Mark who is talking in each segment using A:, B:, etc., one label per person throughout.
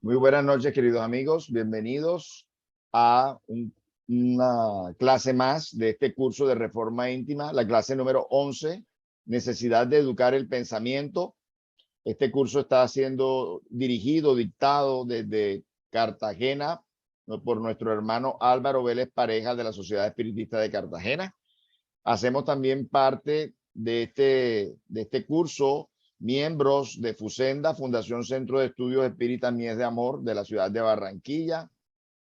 A: Muy buenas noches, queridos amigos. Bienvenidos a una clase más de este curso de Reforma Íntima, la clase número 11, Necesidad de educar el pensamiento. Este curso está siendo dirigido, dictado desde Cartagena por nuestro hermano Álvaro Vélez Pareja de la Sociedad Espiritista de Cartagena. Hacemos también parte de este curso miembros de FUSENDA, Fundación Centro de Estudios Espíritas Mies de Amor, de la ciudad de Barranquilla,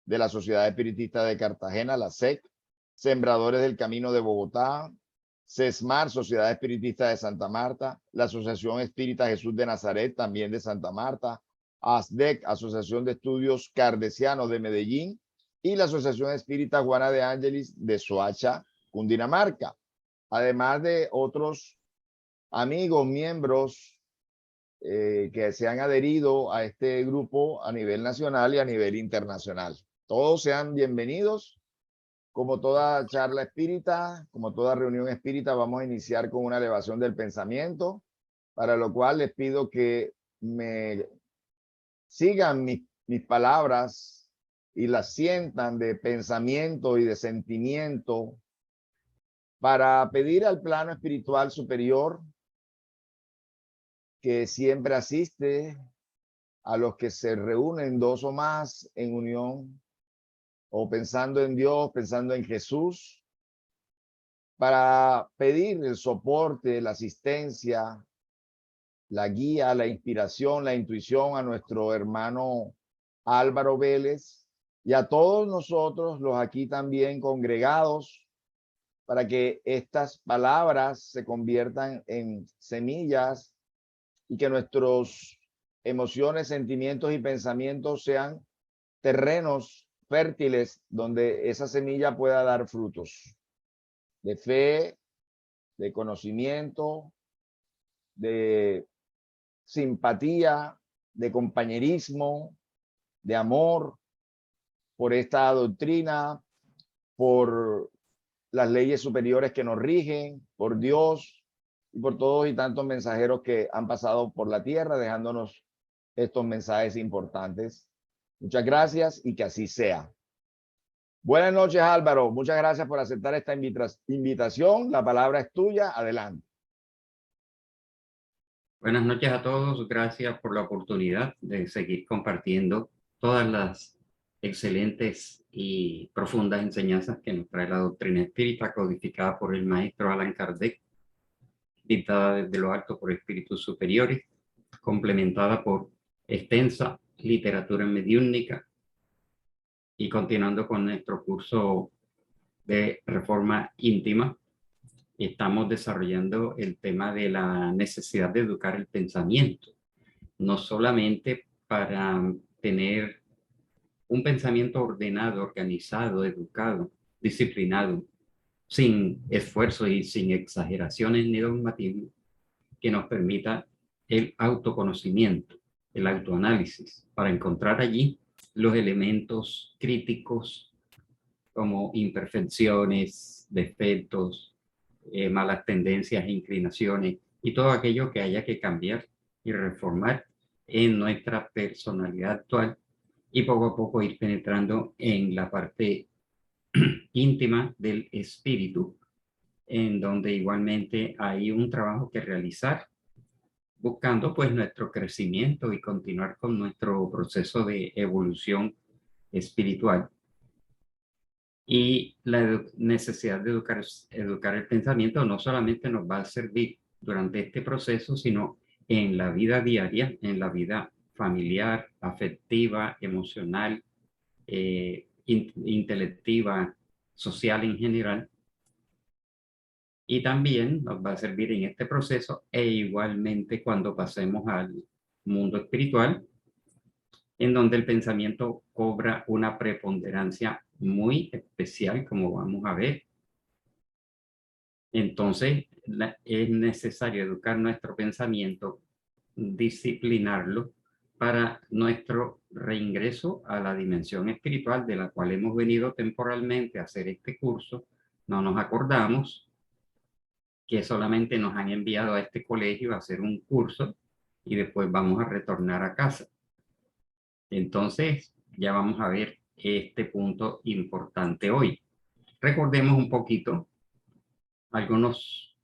A: de la Sociedad Espiritista de Cartagena, la SEC, Sembradores del Camino de Bogotá, CESMAR, Sociedad Espiritista de Santa Marta, la Asociación Espírita Jesús de Nazaret, también de Santa Marta, ASDEC, Asociación de Estudios Cardesianos de Medellín, y la Asociación Espírita Juana de Ángelis de Soacha, Cundinamarca, además de otros amigos, miembros que se han adherido a este grupo a nivel nacional y a nivel internacional. Todos sean bienvenidos. Como toda charla espírita, como toda reunión espírita, vamos a iniciar con una elevación del pensamiento, para lo cual les pido que me sigan mis palabras y las sientan de pensamiento y de sentimiento para pedir al plano espiritual superior que siempre asiste a los que se reúnen dos o más en unión o pensando en Dios, pensando en Jesús, para pedir el soporte, la asistencia, la guía, la inspiración, la intuición a nuestro hermano Álvaro Vélez y a todos nosotros los aquí también congregados, para que estas palabras se conviertan en semillas y que nuestros emociones, sentimientos y pensamientos sean terrenos fértiles donde esa semilla pueda dar frutos de fe, de conocimiento, de simpatía, de compañerismo, de amor por esta doctrina, por las leyes superiores que nos rigen, por Dios y por todos y tantos mensajeros que han pasado por la tierra dejándonos estos mensajes importantes. Muchas gracias y que así sea. Buenas noches, Álvaro. Muchas gracias por aceptar esta invitación. La palabra es tuya. Adelante.
B: Buenas noches a todos. Gracias por la oportunidad de seguir compartiendo todas las excelentes y profundas enseñanzas que nos trae la doctrina espírita codificada por el maestro Allan Kardec, dictada desde lo alto por espíritus superiores, complementada por extensa literatura mediúnica y continuando con nuestro curso de reforma íntima. Estamos desarrollando el tema de la necesidad de educar el pensamiento, no solamente para tener un pensamiento ordenado, organizado, educado, disciplinado, sin esfuerzo y sin exageraciones ni dogmatismo, que nos permita el autoconocimiento, el autoanálisis, para encontrar allí los elementos críticos como imperfecciones, defectos, malas tendencias e inclinaciones y todo aquello que haya que cambiar y reformar en nuestra personalidad actual y poco a poco ir penetrando en la parte íntima del espíritu, en donde igualmente hay un trabajo que realizar buscando pues nuestro crecimiento y continuar con nuestro proceso de evolución espiritual. Y la necesidad de educar el pensamiento no solamente nos va a servir durante este proceso, sino en la vida diaria, en la vida familiar, afectiva, emocional, intelectiva, social en general. Y también nos va a servir en este proceso e igualmente cuando pasemos al mundo espiritual, en donde el pensamiento cobra una preponderancia muy especial, como vamos a ver. Entonces, es necesario educar nuestro pensamiento, disciplinarlo para nuestro reingreso a la dimensión espiritual de la cual hemos venido temporalmente a hacer este curso. No nos acordamos que solamente nos han enviado a este colegio a hacer un curso y después vamos a retornar a casa. Entonces, ya vamos a ver este punto importante hoy. Recordemos un poquito algunos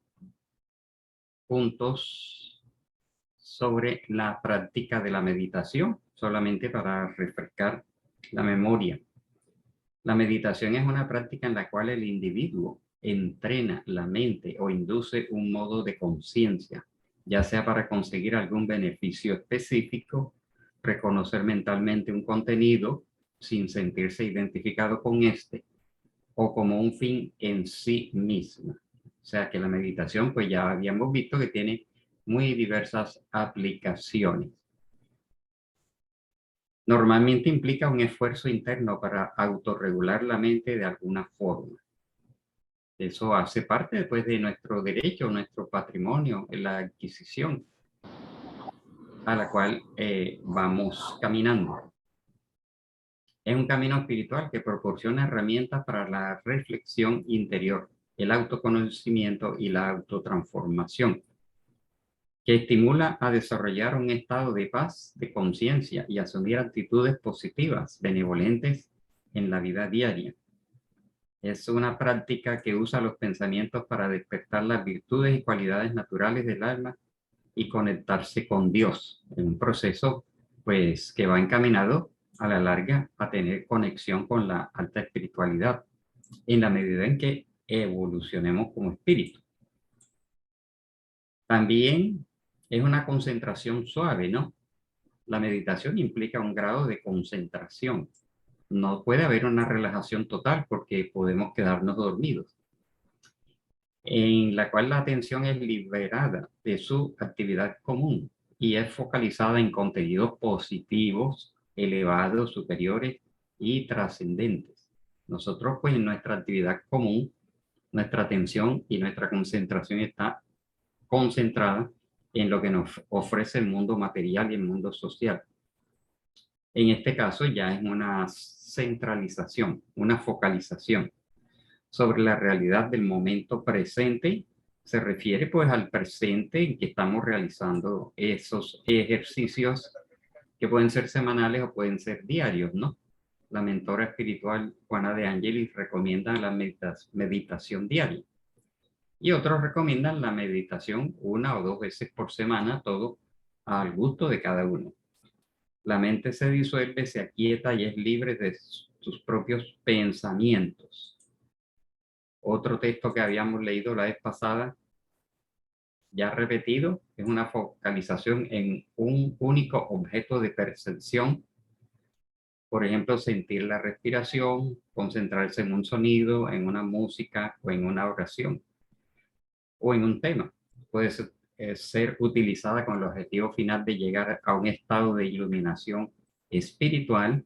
B: puntos sobre la práctica de la meditación, solamente para refrescar la memoria. La meditación es una práctica en la cual el individuo entrena la mente o induce un modo de conciencia, ya sea para conseguir algún beneficio específico, reconocer mentalmente un contenido sin sentirse identificado con este, o como un fin en sí misma. O sea que la meditación, pues ya habíamos visto que tiene muy diversas aplicaciones. Normalmente implica un esfuerzo interno para autorregular la mente de alguna forma. Eso hace parte después de nuestro derecho, nuestro patrimonio, en la adquisición a la cual vamos caminando. Es un camino espiritual que proporciona herramientas para la reflexión interior, el autoconocimiento y la autotransformación, que estimula a desarrollar un estado de paz, de conciencia y asumir actitudes positivas, benevolentes en la vida diaria. Es una práctica que usa los pensamientos para despertar las virtudes y cualidades naturales del alma y conectarse con Dios, en un proceso pues que va encaminado a la larga a tener conexión con la alta espiritualidad en la medida en que evolucionemos como espíritu. También es una concentración suave, ¿no? La meditación implica un grado de concentración. No puede haber una relajación total porque podemos quedarnos dormidos, en la cual la atención es liberada de su actividad común y es focalizada en contenidos positivos, elevados, superiores y trascendentes. Nosotros, pues, en nuestra actividad común, nuestra atención y nuestra concentración está concentrada en lo que nos ofrece el mundo material y el mundo social. En este caso ya es una centralización, una focalización sobre la realidad del momento presente. Se refiere pues al presente en que estamos realizando esos ejercicios que pueden ser semanales o pueden ser diarios, ¿no? La mentora espiritual Juana de Ángelis recomienda la meditación diaria y otros recomiendan la meditación 1 o 2 veces por semana, todo al gusto de cada uno. La mente se disuelve, se aquieta y es libre de sus propios pensamientos. Otro texto que habíamos leído la vez pasada, ya repetido, es una focalización en un único objeto de percepción. Por ejemplo, sentir la respiración, concentrarse en un sonido, en una música o en una oración o en un tema. Puede ser utilizada con el objetivo final de llegar a un estado de iluminación espiritual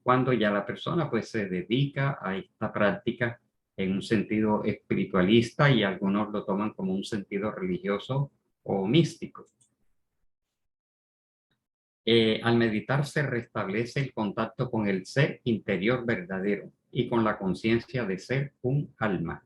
B: cuando ya la persona pues se dedica a esta práctica en un sentido espiritualista y algunos lo toman como un sentido religioso o místico. Al meditar se restablece el contacto con el ser interior verdadero y con la conciencia de ser un alma.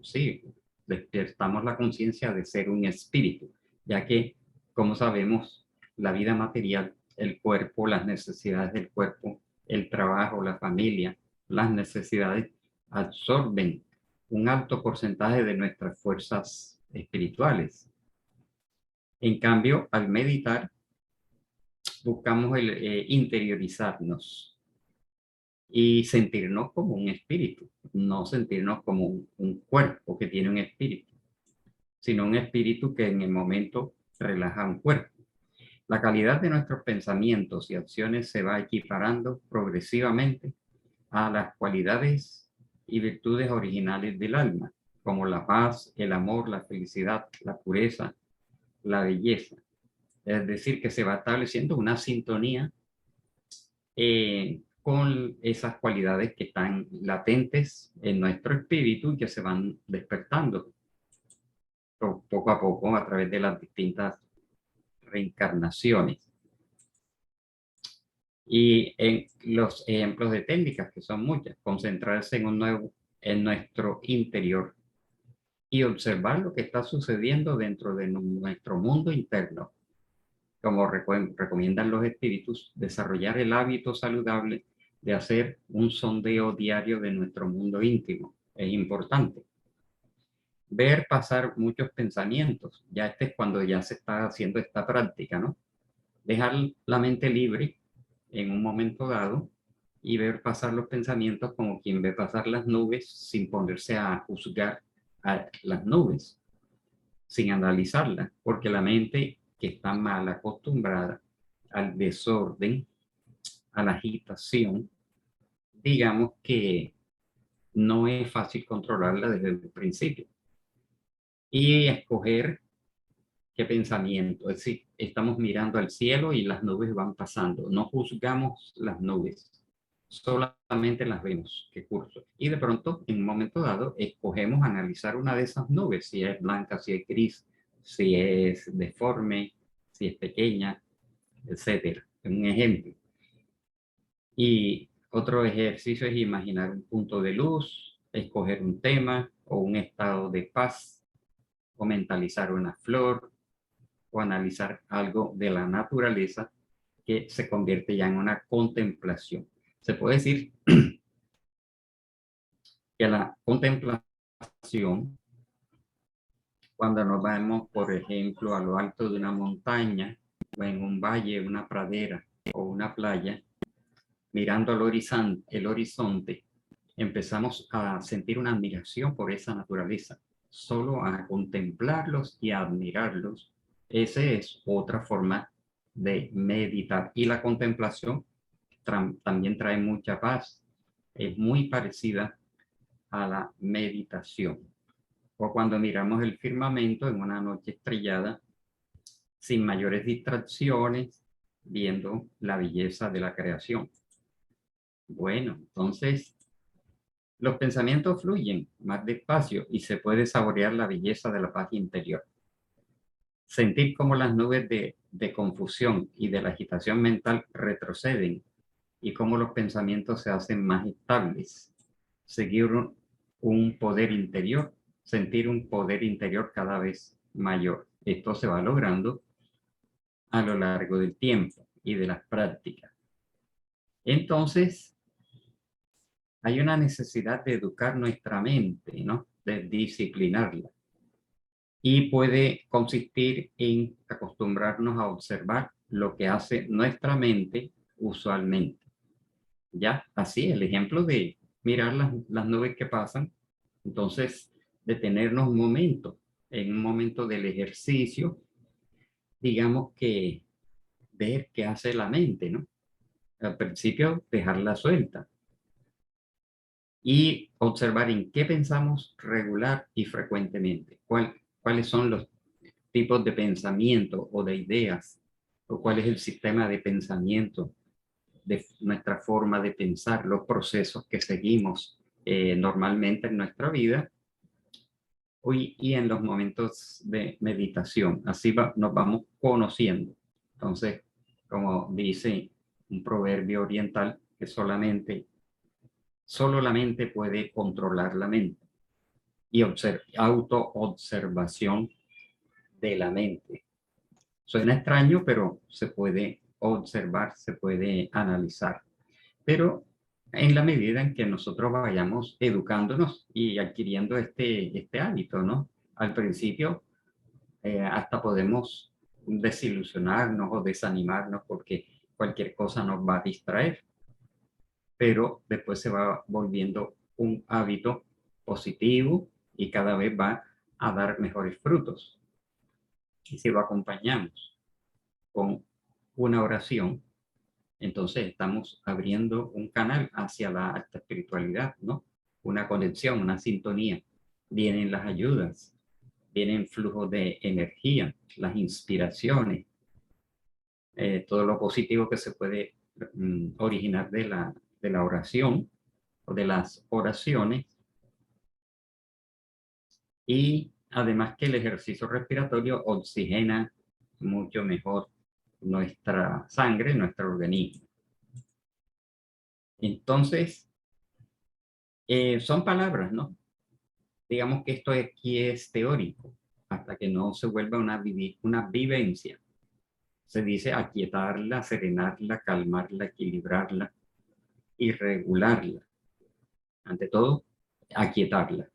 B: Sí, despertamos la conciencia de ser un espíritu, ya que, como sabemos, la vida material, el cuerpo, las necesidades del cuerpo, el trabajo, la familia, las necesidades absorben un alto porcentaje de nuestras fuerzas espirituales. En cambio, al meditar, buscamos interiorizarnos y sentirnos como un espíritu, no sentirnos como un cuerpo que tiene un espíritu, sino un espíritu que en el momento relaja un cuerpo. La calidad de nuestros pensamientos y acciones se va equiparando progresivamente a las cualidades y virtudes originales del alma, como la paz, el amor, la felicidad, la pureza, la belleza. Es decir, que se va estableciendo una sintonía con esas cualidades que están latentes en nuestro espíritu y que se van despertando poco a poco a través de las distintas reencarnaciones. Y en los ejemplos de técnicas, que son muchas, concentrarse en nuestro interior y observar lo que está sucediendo dentro de nuestro mundo interno. como recomiendan los espíritus, desarrollar el hábito saludable de hacer un sondeo diario de nuestro mundo íntimo. Es importante. Ver pasar muchos pensamientos. Ya este es cuando ya se está haciendo esta práctica, ¿no? Dejar la mente libre en un momento dado y ver pasar los pensamientos como quien ve pasar las nubes sin ponerse a juzgar a las nubes, sin analizarlas, porque la mente que está mal acostumbrada al desorden, a la agitación, digamos que no es fácil controlarla desde el principio. Y escoger qué pensamiento, es decir, estamos mirando al cielo y las nubes van pasando, no juzgamos las nubes, solamente las vemos que curso. Y de pronto, en un momento dado, escogemos analizar una de esas nubes, si es blanca, si es gris, si es deforme, si es pequeña, etcétera. Un ejemplo. Y otro ejercicio es imaginar un punto de luz, escoger un tema o un estado de paz, o mentalizar una flor, o analizar algo de la naturaleza que se convierte ya en una contemplación. Se puede decir que la contemplación, cuando nos vamos, por ejemplo, a lo alto de una montaña, o en un valle, una pradera o una playa, mirando el horizonte, empezamos a sentir una admiración por esa naturaleza, solo a contemplarlos y a admirarlos. Esa es otra forma de meditar. Y la contemplación también trae mucha paz. Es muy parecida a la meditación. O cuando miramos el firmamento en una noche estrellada, sin mayores distracciones, viendo la belleza de la creación. Bueno, entonces los pensamientos fluyen más despacio y se puede saborear la belleza de la paz interior. Sentir cómo las nubes de confusión y de la agitación mental retroceden y cómo los pensamientos se hacen más estables. Seguir un poder interior, sentir un poder interior cada vez mayor. Esto se va logrando a lo largo del tiempo y de las prácticas. Entonces, hay una necesidad de educar nuestra mente, ¿no? De disciplinarla. Y puede consistir en acostumbrarnos a observar lo que hace nuestra mente usualmente. Ya, así, el ejemplo de mirar las nubes que pasan. Entonces, detenernos en un momento del ejercicio, digamos que ver qué hace la mente, ¿no? Al principio, dejarla suelta y observar en qué pensamos regular y frecuentemente, cuáles son los tipos de pensamiento o de ideas, o cuál es el sistema de pensamiento de nuestra forma de pensar, los procesos que seguimos normalmente en nuestra vida y en los momentos de meditación. Así nos vamos conociendo. Entonces, como dice un proverbio oriental, que solo la mente puede controlar la mente, y autoobservación de la mente. Suena extraño, pero se puede observar, se puede analizar. Pero en la medida en que nosotros vayamos educándonos y adquiriendo este hábito, ¿no? Al principio, hasta podemos desilusionarnos o desanimarnos porque cualquier cosa nos va a distraer, pero después se va volviendo un hábito positivo y cada vez va a dar mejores frutos. Y si lo acompañamos con una oración, entonces estamos abriendo un canal hacia la alta espiritualidad, ¿no? Una conexión, una sintonía. Vienen las ayudas, vienen flujos de energía, las inspiraciones, todo lo positivo que se puede originar de la oración o de las oraciones. Y además que el ejercicio respiratorio oxigena mucho mejor nuestra sangre, nuestro organismo. Entonces, son palabras, ¿no? Digamos que esto aquí es teórico, hasta que no se vuelva una vivencia. Se dice aquietarla, serenarla, calmarla, equilibrarla y regularla. Ante todo, aquietarla,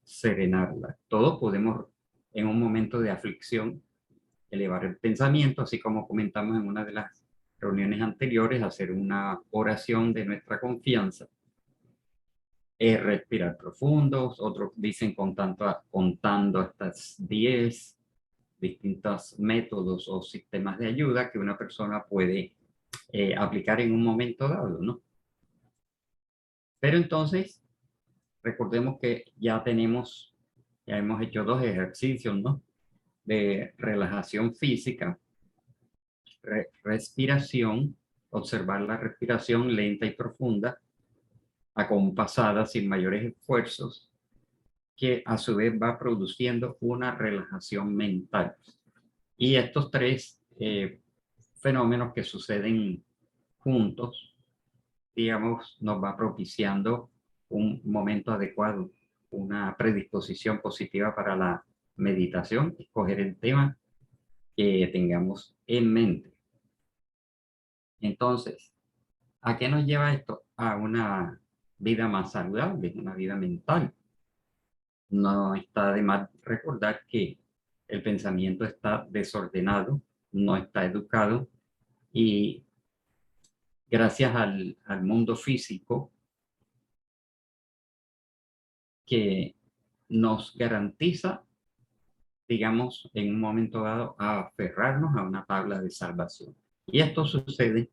B: serenarla. Todos podemos, en un momento de aflicción, elevar el pensamiento, así como comentamos en una de las reuniones anteriores, hacer una oración de nuestra confianza, respirar profundos, otros dicen contando hasta 10, distintos métodos o sistemas de ayuda que una persona puede aplicar en un momento dado, ¿no? Pero entonces, recordemos que ya hemos hecho 2 ejercicios, ¿no? De relajación física, respiración, observar la respiración lenta y profunda, acompasada sin mayores esfuerzos, que a su vez va produciendo una relajación mental. Y estos 3 fenómenos que suceden juntos, digamos, nos va propiciando un momento adecuado, una predisposición positiva para la meditación, escoger el tema que tengamos en mente. Entonces, ¿a qué nos lleva esto? A una vida más saludable, una vida mental. No está de más recordar que el pensamiento está desordenado, no está educado y gracias al mundo físico que nos garantiza, digamos, en un momento dado, a aferrarnos a una tabla de salvación. Y esto sucede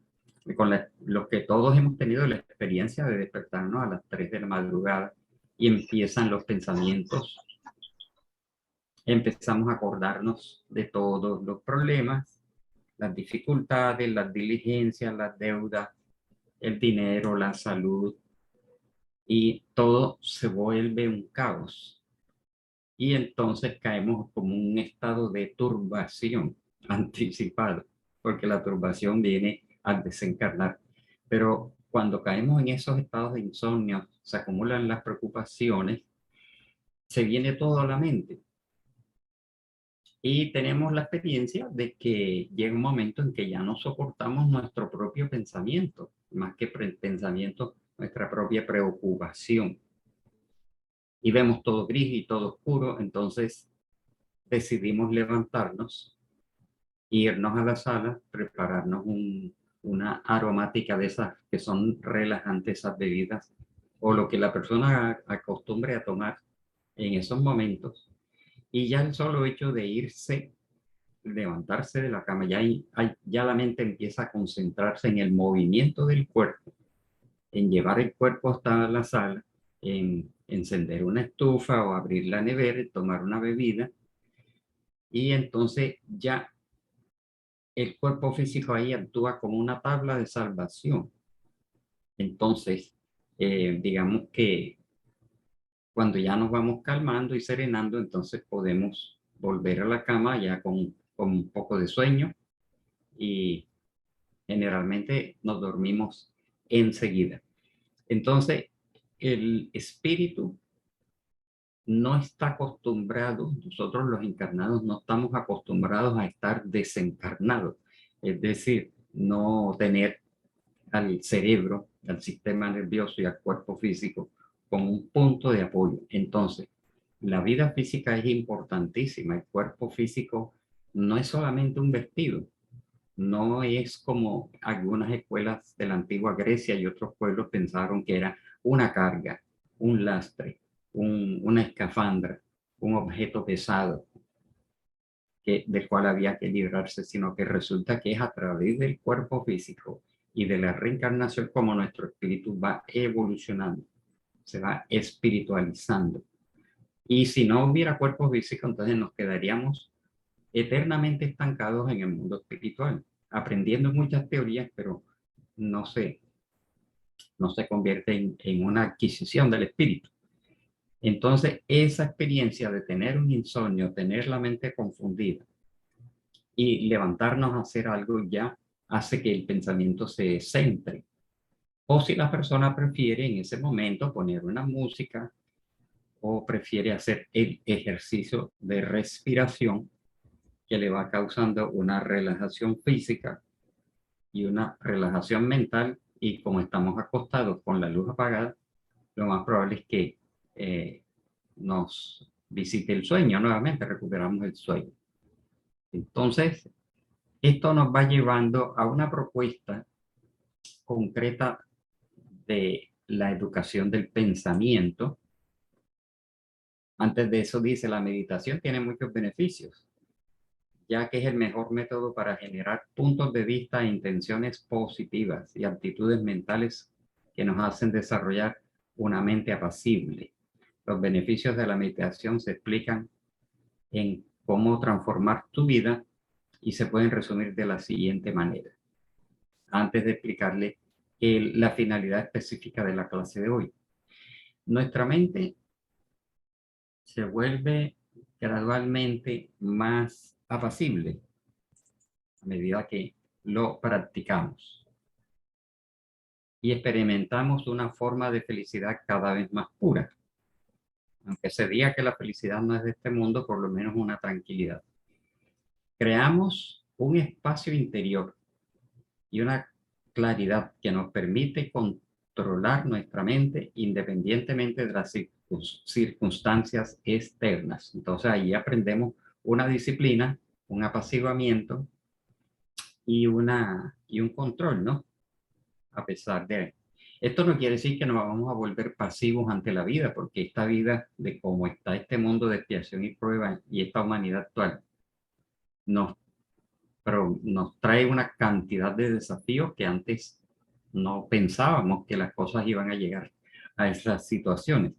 B: con los que todos hemos tenido la experiencia de despertarnos a las 3 de la madrugada y empiezan los pensamientos. Empezamos a acordarnos de todos los problemas, las dificultades, las diligencias, las deudas, el dinero, la salud, y todo se vuelve un caos. Y entonces caemos como un estado de turbación anticipado, porque la turbación viene al desencarnar. Pero cuando caemos en esos estados de insomnio, se acumulan las preocupaciones, se viene todo a la mente. Y tenemos la experiencia de que llega un momento en que ya no soportamos nuestro propio pensamiento, más que pensamiento, nuestra propia preocupación. Y vemos todo gris y todo oscuro, entonces decidimos levantarnos, irnos a la sala, prepararnos una aromática de esas que son relajantes, esas bebidas, o lo que la persona acostumbre a tomar en esos momentos. Y ya el solo hecho de irse, levantarse de la cama, ya la mente empieza a concentrarse en el movimiento del cuerpo, en llevar el cuerpo hasta la sala, en encender una estufa o abrir la nevera y tomar una bebida. Y entonces ya el cuerpo físico ahí actúa como una tabla de salvación. Entonces, digamos que cuando ya nos vamos calmando y serenando, entonces podemos volver a la cama ya con un poco de sueño y generalmente nos dormimos enseguida. Entonces, el espíritu no está acostumbrado, nosotros los encarnados no estamos acostumbrados a estar desencarnados, es decir, no tener al cerebro, al sistema nervioso y al cuerpo físico como un punto de apoyo. Entonces, la vida física es importantísima, el cuerpo físico no es solamente un vestido, no es como algunas escuelas de la antigua Grecia y otros pueblos pensaron que era una carga, un lastre, una escafandra, un objeto pesado del cual había que librarse, sino que resulta que es a través del cuerpo físico y de la reencarnación como nuestro espíritu va evolucionando, se va espiritualizando. Y si no hubiera cuerpo físico, entonces nos quedaríamos eternamente estancados en el mundo espiritual, aprendiendo muchas teorías, pero no se, no se convierte en una adquisición del espíritu. Entonces, esa experiencia de tener un insomnio, tener la mente confundida y levantarnos a hacer algo ya hace que el pensamiento se centre. O si la persona prefiere en ese momento poner una música o prefiere hacer el ejercicio de respiración, que le va causando una relajación física y una relajación mental, y como estamos acostados con la luz apagada, lo más probable es que nos visite el sueño nuevamente, recuperamos el sueño. Entonces, esto nos va llevando a una propuesta concreta de la educación del pensamiento. Antes de eso dice, la meditación tiene muchos beneficios, ya que es el mejor método para generar puntos de vista e intenciones positivas y actitudes mentales que nos hacen desarrollar una mente apacible. Los beneficios de la meditación se explican en cómo transformar tu vida y se pueden resumir de la siguiente manera. Antes de explicarle la finalidad específica de la clase de hoy. Nuestra mente se vuelve gradualmente más apacible a medida que lo practicamos y experimentamos una forma de felicidad cada vez más pura. Aunque se diga que la felicidad no es de este mundo, por lo menos una tranquilidad. Creamos un espacio interior y una claridad que nos permite controlar nuestra mente independientemente de las circunstancias externas. Entonces ahí aprendemos una disciplina, un apaciguamiento y un control, ¿no? A pesar de... Esto no quiere decir que nos vamos a volver pasivos ante la vida, porque esta vida, de cómo está este mundo de expiación y prueba y esta humanidad actual, nos trae una cantidad de desafíos que antes no pensábamos que las cosas iban a llegar a esas situaciones,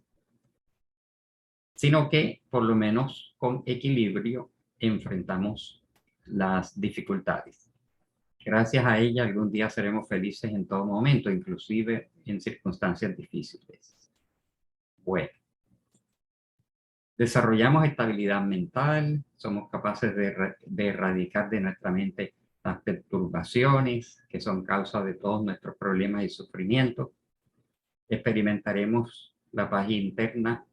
B: sino que por lo menos con equilibrio enfrentamos las dificultades. Gracias a ella algún día seremos felices en todo momento, inclusive en circunstancias difíciles. Bueno, desarrollamos estabilidad mental, somos capaces de erradicar de nuestra mente las perturbaciones que son causa de todos nuestros problemas y sufrimientos. Experimentaremos la paz interna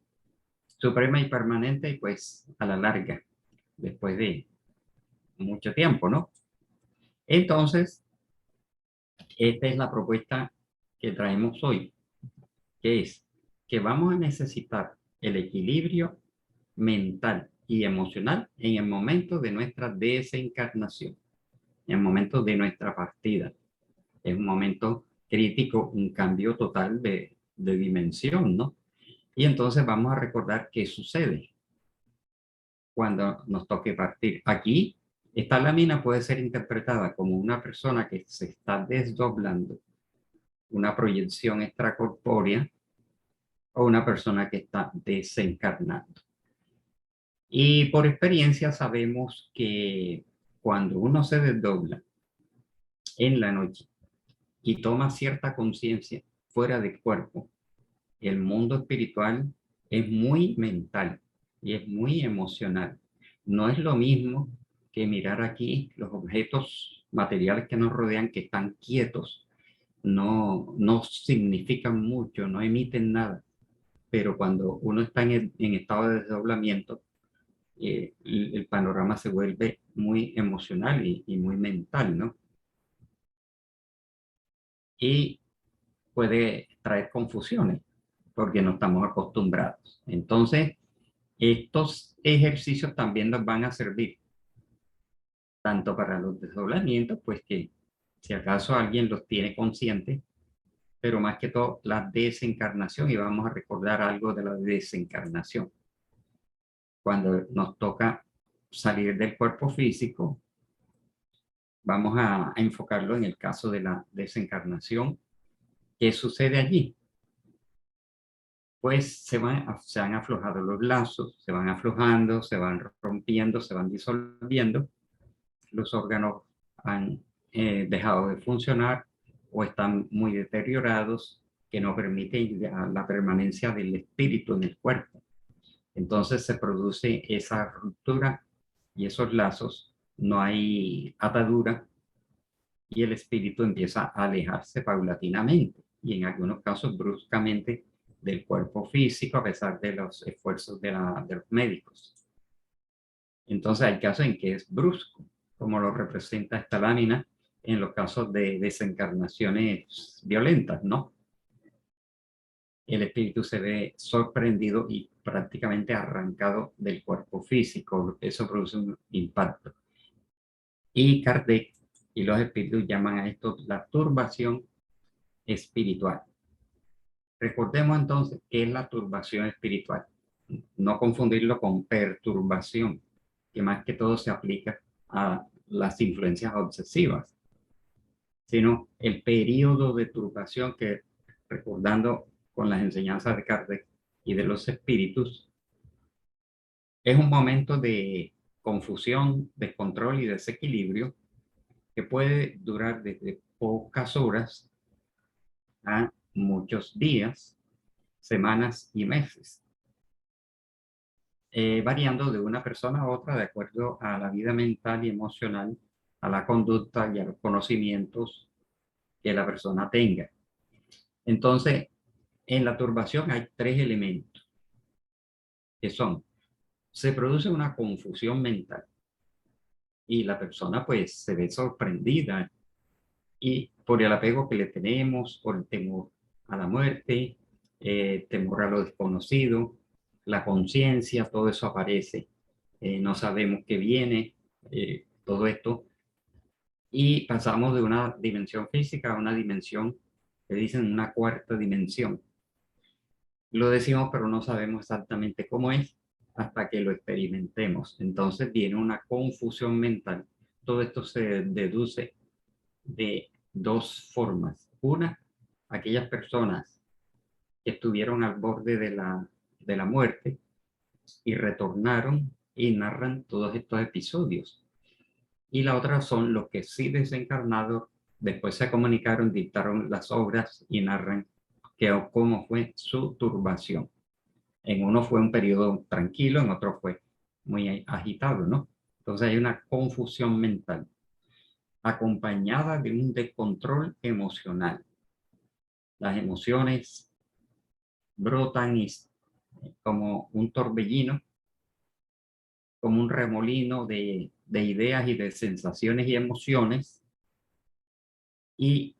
B: suprema y permanente, y pues a la larga, después de mucho tiempo, ¿no? Entonces, esta es la propuesta que traemos hoy, que es que vamos a necesitar el equilibrio mental y emocional en el momento de nuestra desencarnación, en el momento de nuestra partida. Es un momento crítico, un cambio total de dimensión, ¿no? Y entonces vamos a recordar qué sucede cuando nos toque partir. Aquí, esta lámina puede ser interpretada como una persona que se está desdoblando, una proyección extracorpórea, o una persona que está desencarnando. Y por experiencia sabemos que cuando uno se desdobla en la noche y toma cierta conciencia fuera del cuerpo, el mundo espiritual es muy mental y es muy emocional. No es lo mismo que mirar aquí los objetos materiales que nos rodean, que están quietos, no significan mucho, no emiten nada. Pero cuando uno está en estado de desdoblamiento, el panorama se vuelve muy emocional y muy mental, ¿no? Y puede traer confusiones porque no estamos acostumbrados. Entonces, estos ejercicios también nos van a servir tanto para los desdoblamientos, pues que si acaso alguien los tiene conscientes, pero más que todo la desencarnación, y vamos a recordar algo de la desencarnación. Cuando nos toca salir del cuerpo físico, vamos a enfocarlo en el caso de la desencarnación. ¿Qué sucede allí? Pues se han aflojado los lazos, se van aflojando, se van rompiendo, se van disolviendo, los órganos han dejado de funcionar o están muy deteriorados, que no permiten la permanencia del espíritu en el cuerpo. Entonces se produce esa ruptura y esos lazos, no hay atadura y el espíritu empieza a alejarse paulatinamente y en algunos casos bruscamente del cuerpo físico, a pesar de los esfuerzos de los médicos. Entonces hay casos en que es brusco, como lo representa esta lámina en los casos de desencarnaciones violentas, ¿no? El espíritu se ve sorprendido y prácticamente arrancado del cuerpo físico. Eso produce un impacto. Y Kardec y los espíritus llaman a esto la turbación espiritual. Recordemos entonces qué es la turbación espiritual. No confundirlo con perturbación, que más que todo se aplica a las influencias obsesivas, sino el periodo de turbación que, recordando con las enseñanzas de Kardec y de los espíritus, es un momento de confusión, descontrol y desequilibrio que puede durar desde pocas horas a muchos días, semanas y meses, variando de una persona a otra de acuerdo a la vida mental y emocional, a la conducta y a los conocimientos que la persona tenga. Entonces, en la turbación hay tres elementos que son, se produce una confusión mental y la persona pues se ve sorprendida y por el apego que le tenemos, por el temor a la muerte, temor a lo desconocido, la conciencia, todo eso aparece. No sabemos qué viene, todo esto. Y pasamos de una dimensión física a una dimensión, que dicen una cuarta dimensión. Lo decimos, pero no sabemos exactamente cómo es hasta que lo experimentemos. Entonces viene una confusión mental. Todo esto se deduce de dos formas. Una, aquellas personas que estuvieron al borde de la muerte y retornaron y narran todos estos episodios. Y la otra son los que sí desencarnados, después se comunicaron, dictaron las obras y narran cómo fue su turbación. En uno fue un periodo tranquilo, en otro fue muy agitado, ¿no? Entonces hay una confusión mental acompañada de un descontrol emocional. Las emociones brotan como un torbellino, como un remolino de ideas y de sensaciones y emociones, y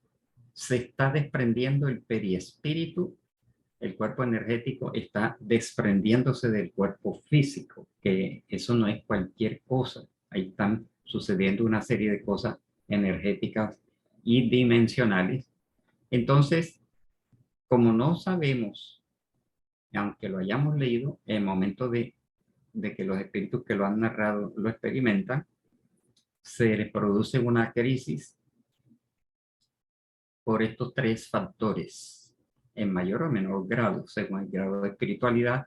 B: se está desprendiendo el periespíritu, el cuerpo energético está desprendiéndose del cuerpo físico, que eso no es cualquier cosa. Ahí están sucediendo una serie de cosas energéticas y dimensionales. Entonces, como no sabemos, aunque lo hayamos leído, en el momento de que los espíritus que lo han narrado lo experimentan, se les produce una crisis por estos tres factores, en mayor o menor grado, según el grado de espiritualidad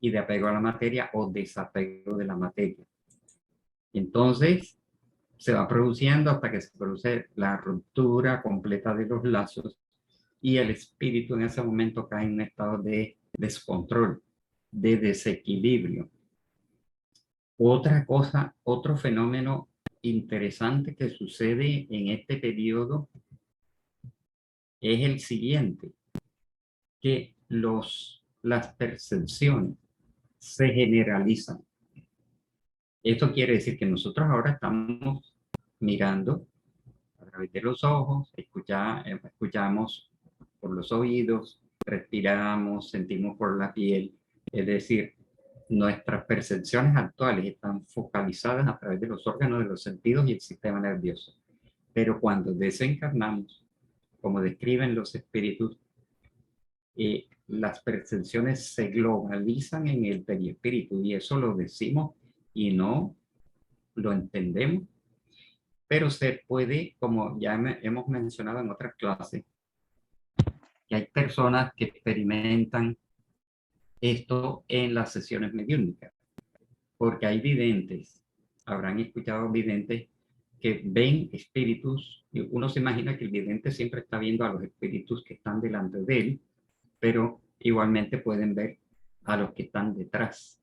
B: y de apego a la materia o desapego de la materia. Entonces, se va produciendo hasta que se produce la ruptura completa de los lazos y el espíritu en ese momento cae en un estado de descontrol, de desequilibrio. Otra cosa, otro fenómeno interesante que sucede en este periodo es el siguiente, que las percepciones se generalizan. Esto quiere decir que nosotros ahora estamos mirando a través de los ojos, escuchamos por los oídos, respiramos, sentimos por la piel. Es decir, nuestras percepciones actuales están focalizadas a través de los órganos de los sentidos y el sistema nervioso. Pero cuando desencarnamos, como describen los espíritus, las percepciones se globalizan en el perispíritu y eso lo decimos y no lo entendemos, pero se puede, como ya hemos mencionado en otras clases, que hay personas que experimentan esto en las sesiones mediúnicas, porque hay videntes, habrán escuchado videntes que ven espíritus, y uno se imagina que el vidente siempre está viendo a los espíritus que están delante de él, pero igualmente pueden ver a los que están detrás,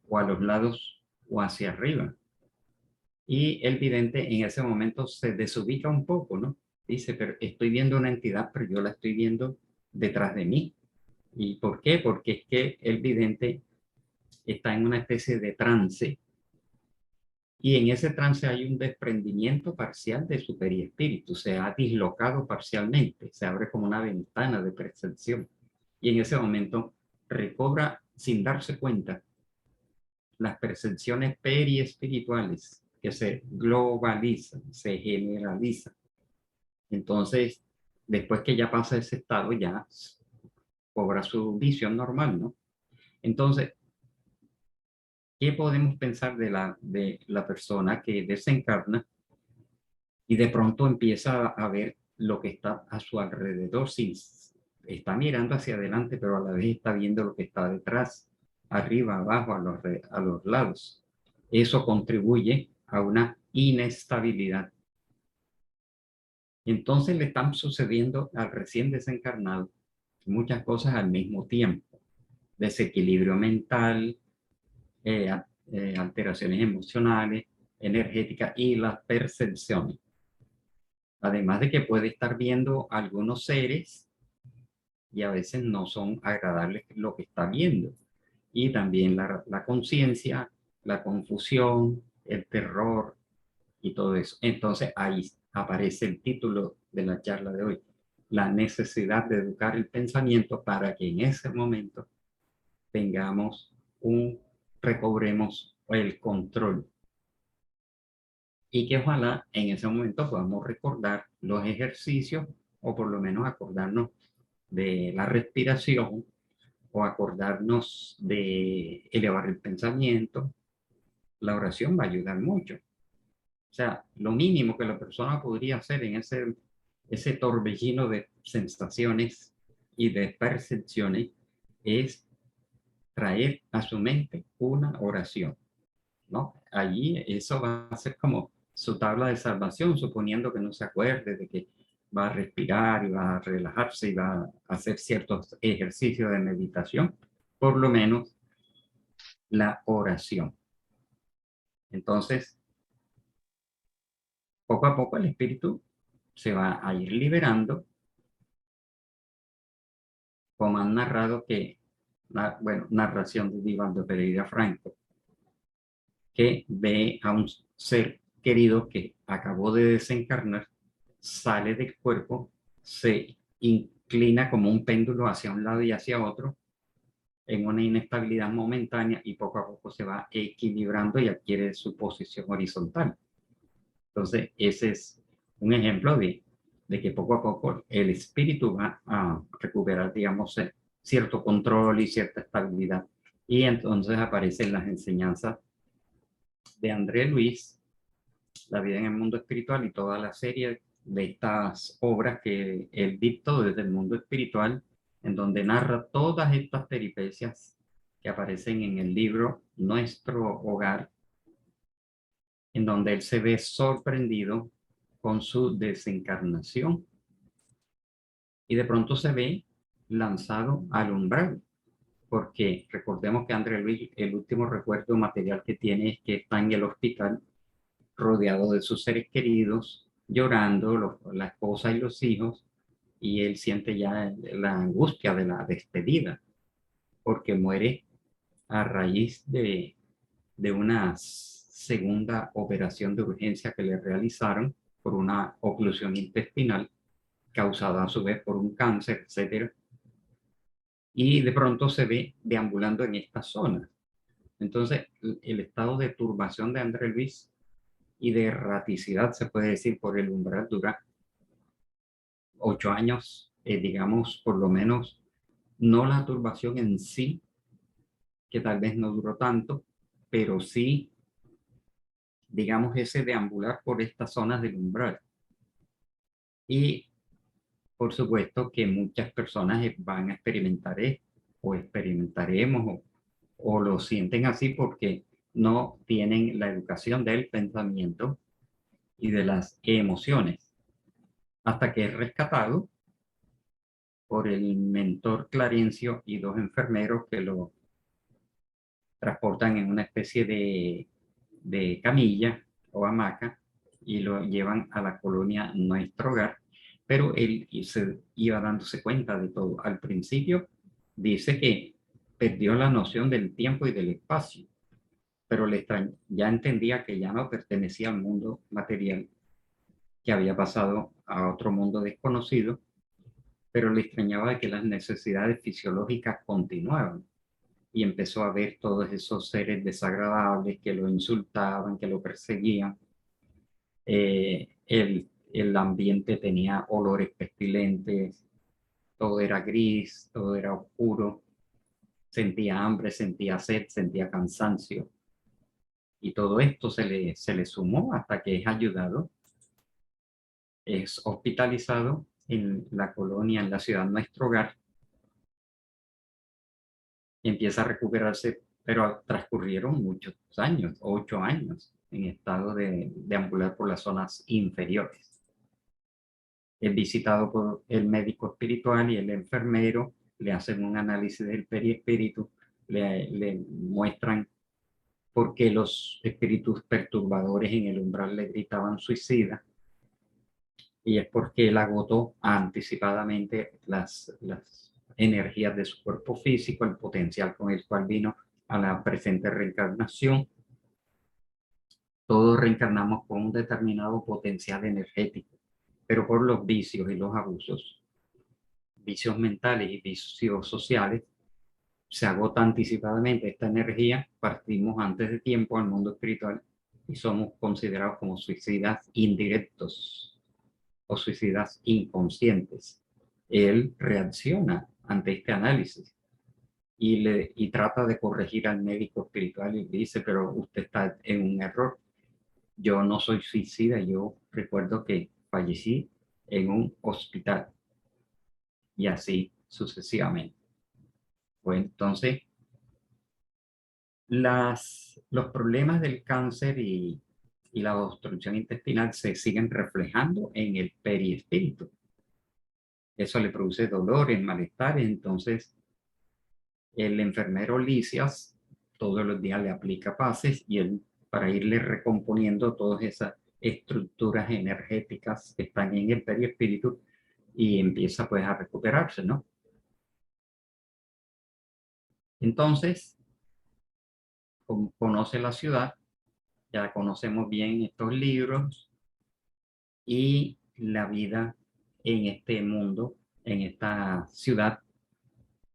B: o a los lados o hacia arriba. Y el vidente en ese momento se desubica un poco, ¿no? Dice, pero estoy viendo una entidad, pero yo la estoy viendo detrás de mí. ¿Y por qué? Porque es que el vidente está en una especie de trance, y en ese trance hay un desprendimiento parcial de su perispíritu, se ha dislocado parcialmente, se abre como una ventana de percepción, y en ese momento recobra sin darse cuenta las percepciones periespirituales que se globalizan, se generalizan. Entonces, después que ya pasa ese estado, ya cobra su visión normal, ¿no? Entonces, ¿qué podemos pensar de la persona que desencarna y de pronto empieza a ver lo que está a su alrededor? Sí, está mirando hacia adelante, pero a la vez está viendo lo que está detrás, arriba, abajo, a los lados. Eso contribuye a una inestabilidad. Entonces le están sucediendo al recién desencarnado muchas cosas al mismo tiempo. Desequilibrio mental, alteraciones emocionales, energéticas y las percepciones. Además de que puede estar viendo algunos seres y a veces no son agradables lo que está viendo. Y también la conciencia, la confusión, el terror y todo eso. Entonces ahí aparece el título de la charla de hoy, la necesidad de educar el pensamiento para que en ese momento tengamos recobremos el control y que ojalá en ese momento podamos recordar los ejercicios o por lo menos acordarnos de la respiración o acordarnos de elevar el pensamiento. La oración va a ayudar mucho. O sea, lo mínimo que la persona podría hacer en ese torbellino de sensaciones y de percepciones es traer a su mente una oración, ¿no? Allí eso va a ser como su tabla de salvación, suponiendo que no se acuerde de que va a respirar y va a relajarse y va a hacer ciertos ejercicios de meditación, por lo menos la oración. Entonces, poco a poco el espíritu se va a ir liberando, como han narrado que, bueno, narración de Divaldo Pereira Franco, que ve a un ser querido que acabó de desencarnar, sale del cuerpo, se inclina como un péndulo hacia un lado y hacia otro en una inestabilidad momentánea y poco a poco se va equilibrando y adquiere su posición horizontal. Entonces, ese es un ejemplo de que poco a poco el espíritu va a recuperar, digamos, cierto control y cierta estabilidad. Y entonces aparecen las enseñanzas de André Luis, La vida en el mundo espiritual, y toda la serie de estas obras que él dictó desde el mundo espiritual, en donde narra todas estas peripecias que aparecen en el libro Nuestro Hogar, en donde él se ve sorprendido con su desencarnación y de pronto se ve lanzado al umbral, porque recordemos que André Luis, el último recuerdo material que tiene es que está en el hospital rodeado de sus seres queridos, llorando, la esposa y los hijos, y él siente ya la angustia de la despedida, porque muere a raíz de una segunda operación de urgencia que le realizaron por una oclusión intestinal causada a su vez por un cáncer, etcétera. Y de pronto se ve deambulando en esta zona. Entonces, el estado de turbación de André Luis y de erraticidad, se puede decir, por el umbral dura 8 años, digamos, por lo menos, no la turbación en sí, que tal vez no duró tanto, pero sí, digamos, ese deambular por estas zonas del umbral. Y por supuesto que muchas personas van a experimentar esto, o experimentaremos, o lo sienten así porque no tienen la educación del pensamiento y de las emociones, hasta que es rescatado por el mentor Clarencio y dos enfermeros que lo transportan en una especie de camilla o hamaca y lo llevan a la colonia Nuestro Hogar, pero él se iba dándose cuenta de todo. Al principio dice que perdió la noción del tiempo y del espacio, pero ya entendía que ya no pertenecía al mundo material, que había pasado a otro mundo desconocido, pero le extrañaba de que las necesidades fisiológicas continuaban y empezó a ver todos esos seres desagradables que lo insultaban, que lo perseguían. El ambiente tenía olores pestilentes, todo era gris, todo era oscuro, sentía hambre, sentía sed, sentía cansancio. Y todo esto se le sumó hasta que es ayudado, es hospitalizado en la colonia, en la ciudad Nuestro Hogar, y empieza a recuperarse, pero transcurrieron muchos años, 8 años, en estado de deambular por las zonas inferiores. Es visitado por el médico espiritual y el enfermero, le hacen un análisis del perispíritu, le muestran por qué los espíritus perturbadores en el umbral le gritaban suicida, y es porque él agotó anticipadamente las energías de su cuerpo físico, el potencial con el cual vino a la presente reencarnación. Todos reencarnamos con un determinado potencial energético, pero por los vicios y los abusos, vicios mentales y vicios sociales, se agota anticipadamente esta energía, partimos antes de tiempo al mundo espiritual y somos considerados como suicidas indirectos o suicidas inconscientes. Él reacciona ante este análisis y trata de corregir al médico espiritual y le dice, pero usted está en un error. Yo no soy suicida, yo recuerdo que fallecí en un hospital y así sucesivamente. Pues entonces, los problemas del cáncer y la obstrucción intestinal se siguen reflejando en el perispíritu. Eso le produce dolores, malestares. Entonces, el enfermero Lisias todos los días le aplica pases y él, para irle recomponiendo todas esas estructuras energéticas que están en el perispíritu, y empieza pues a recuperarse, ¿no? Entonces, como conoce la ciudad, ya conocemos bien estos libros y la vida en este mundo, en esta ciudad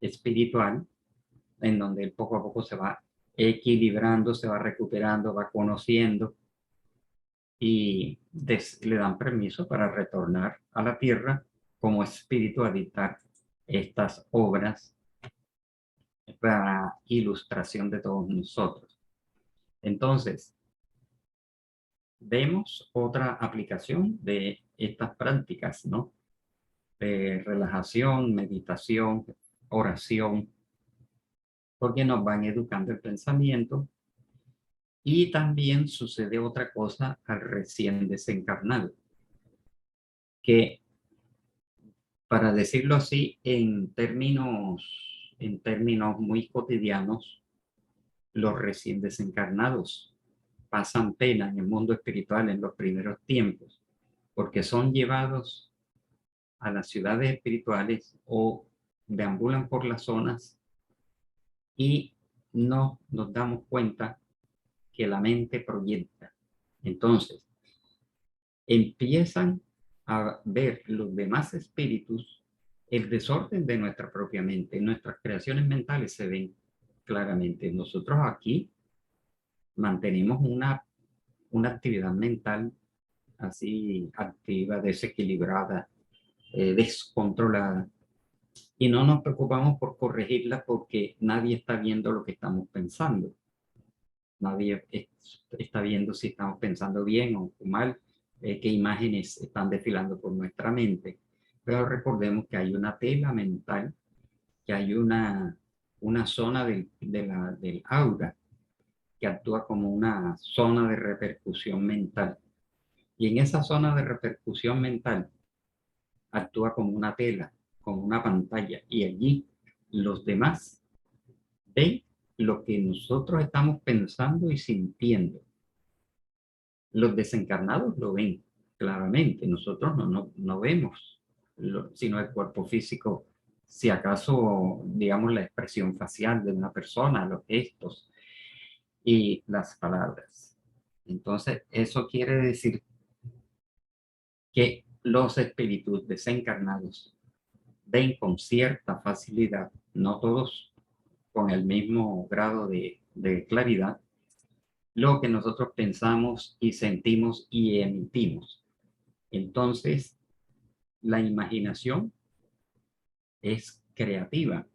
B: espiritual, en donde él poco a poco se va equilibrando, se va recuperando, va conociendo y le dan permiso para retornar a la tierra como espíritu a dictar estas obras para ilustración de todos nosotros. Entonces, vemos otra aplicación de estas prácticas, ¿no? De relajación, meditación, oración, porque nos van educando el pensamiento. Y también sucede otra cosa al recién desencarnado, que, para decirlo así, en términos muy cotidianos, los recién desencarnados pasan pena en el mundo espiritual en los primeros tiempos, porque son llevados a las ciudades espirituales o deambulan por las zonas y no nos damos cuenta que la mente proyecta. Entonces, empiezan a ver los demás espíritus el desorden de nuestra propia mente. Nuestras creaciones mentales se ven claramente. Nosotros aquí mantenemos una actividad mental así activa, desequilibrada, descontrolada, y no nos preocupamos por corregirla porque nadie está viendo lo que estamos pensando. Nadie está viendo si estamos pensando bien o mal, qué imágenes están desfilando por nuestra mente. Pero recordemos que hay una tela mental, que hay una zona del aura que actúa como una zona de repercusión mental. Y en esa zona de repercusión mental actúa como una tela, como una pantalla. Y allí los demás ven lo que nosotros estamos pensando y sintiendo. Los desencarnados lo ven claramente, nosotros no vemos, sino el cuerpo físico si acaso, digamos, la expresión facial de una persona, los gestos y las palabras. Entonces, eso quiere decir que los espíritus desencarnados ven con cierta facilidad, no todos con el mismo grado de claridad, lo que nosotros pensamos y sentimos y emitimos. Entonces, la imaginación es creativa,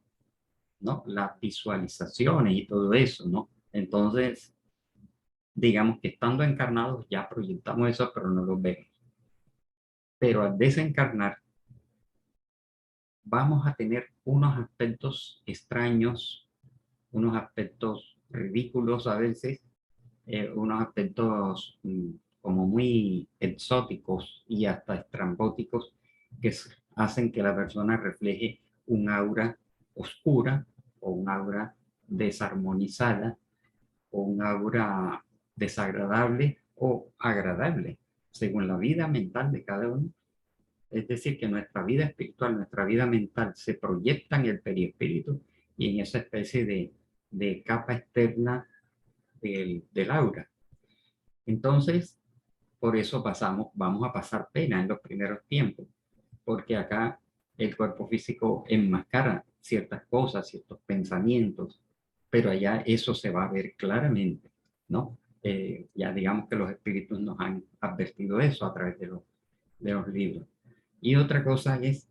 B: ¿no? Las visualizaciones y todo eso, ¿no? Entonces, digamos que estando encarnados ya proyectamos eso, pero no lo vemos. Pero al desencarnar, vamos a tener unos aspectos extraños, unos aspectos ridículos a veces, unos aspectos como muy exóticos y hasta estrambóticos que hacen que la persona refleje un aura oscura o un aura desarmonizada o un aura desagradable o agradable, según la vida mental de cada uno. Es decir, que nuestra vida espiritual, nuestra vida mental se proyecta en el perispíritu y en esa especie de capa externa del aura. Entonces, por eso vamos a pasar pena en los primeros tiempos, porque acá el cuerpo físico enmascara ciertas cosas, ciertos pensamientos, pero allá eso se va a ver claramente, ¿no? Ya digamos que los espíritus nos han advertido eso a través de los libros. Y otra cosa es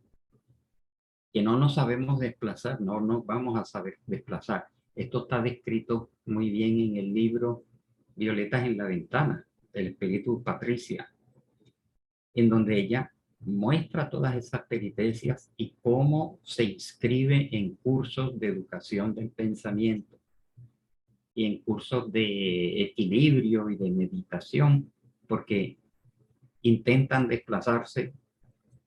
B: que no nos sabemos desplazar, no nos vamos a saber desplazar. Esto está descrito muy bien en el libro Violetas en la ventana, del espíritu Patricia, en donde ella muestra todas esas peripecias y cómo se inscribe en cursos de educación del pensamiento y en cursos de equilibrio y de meditación, porque intentan desplazarse,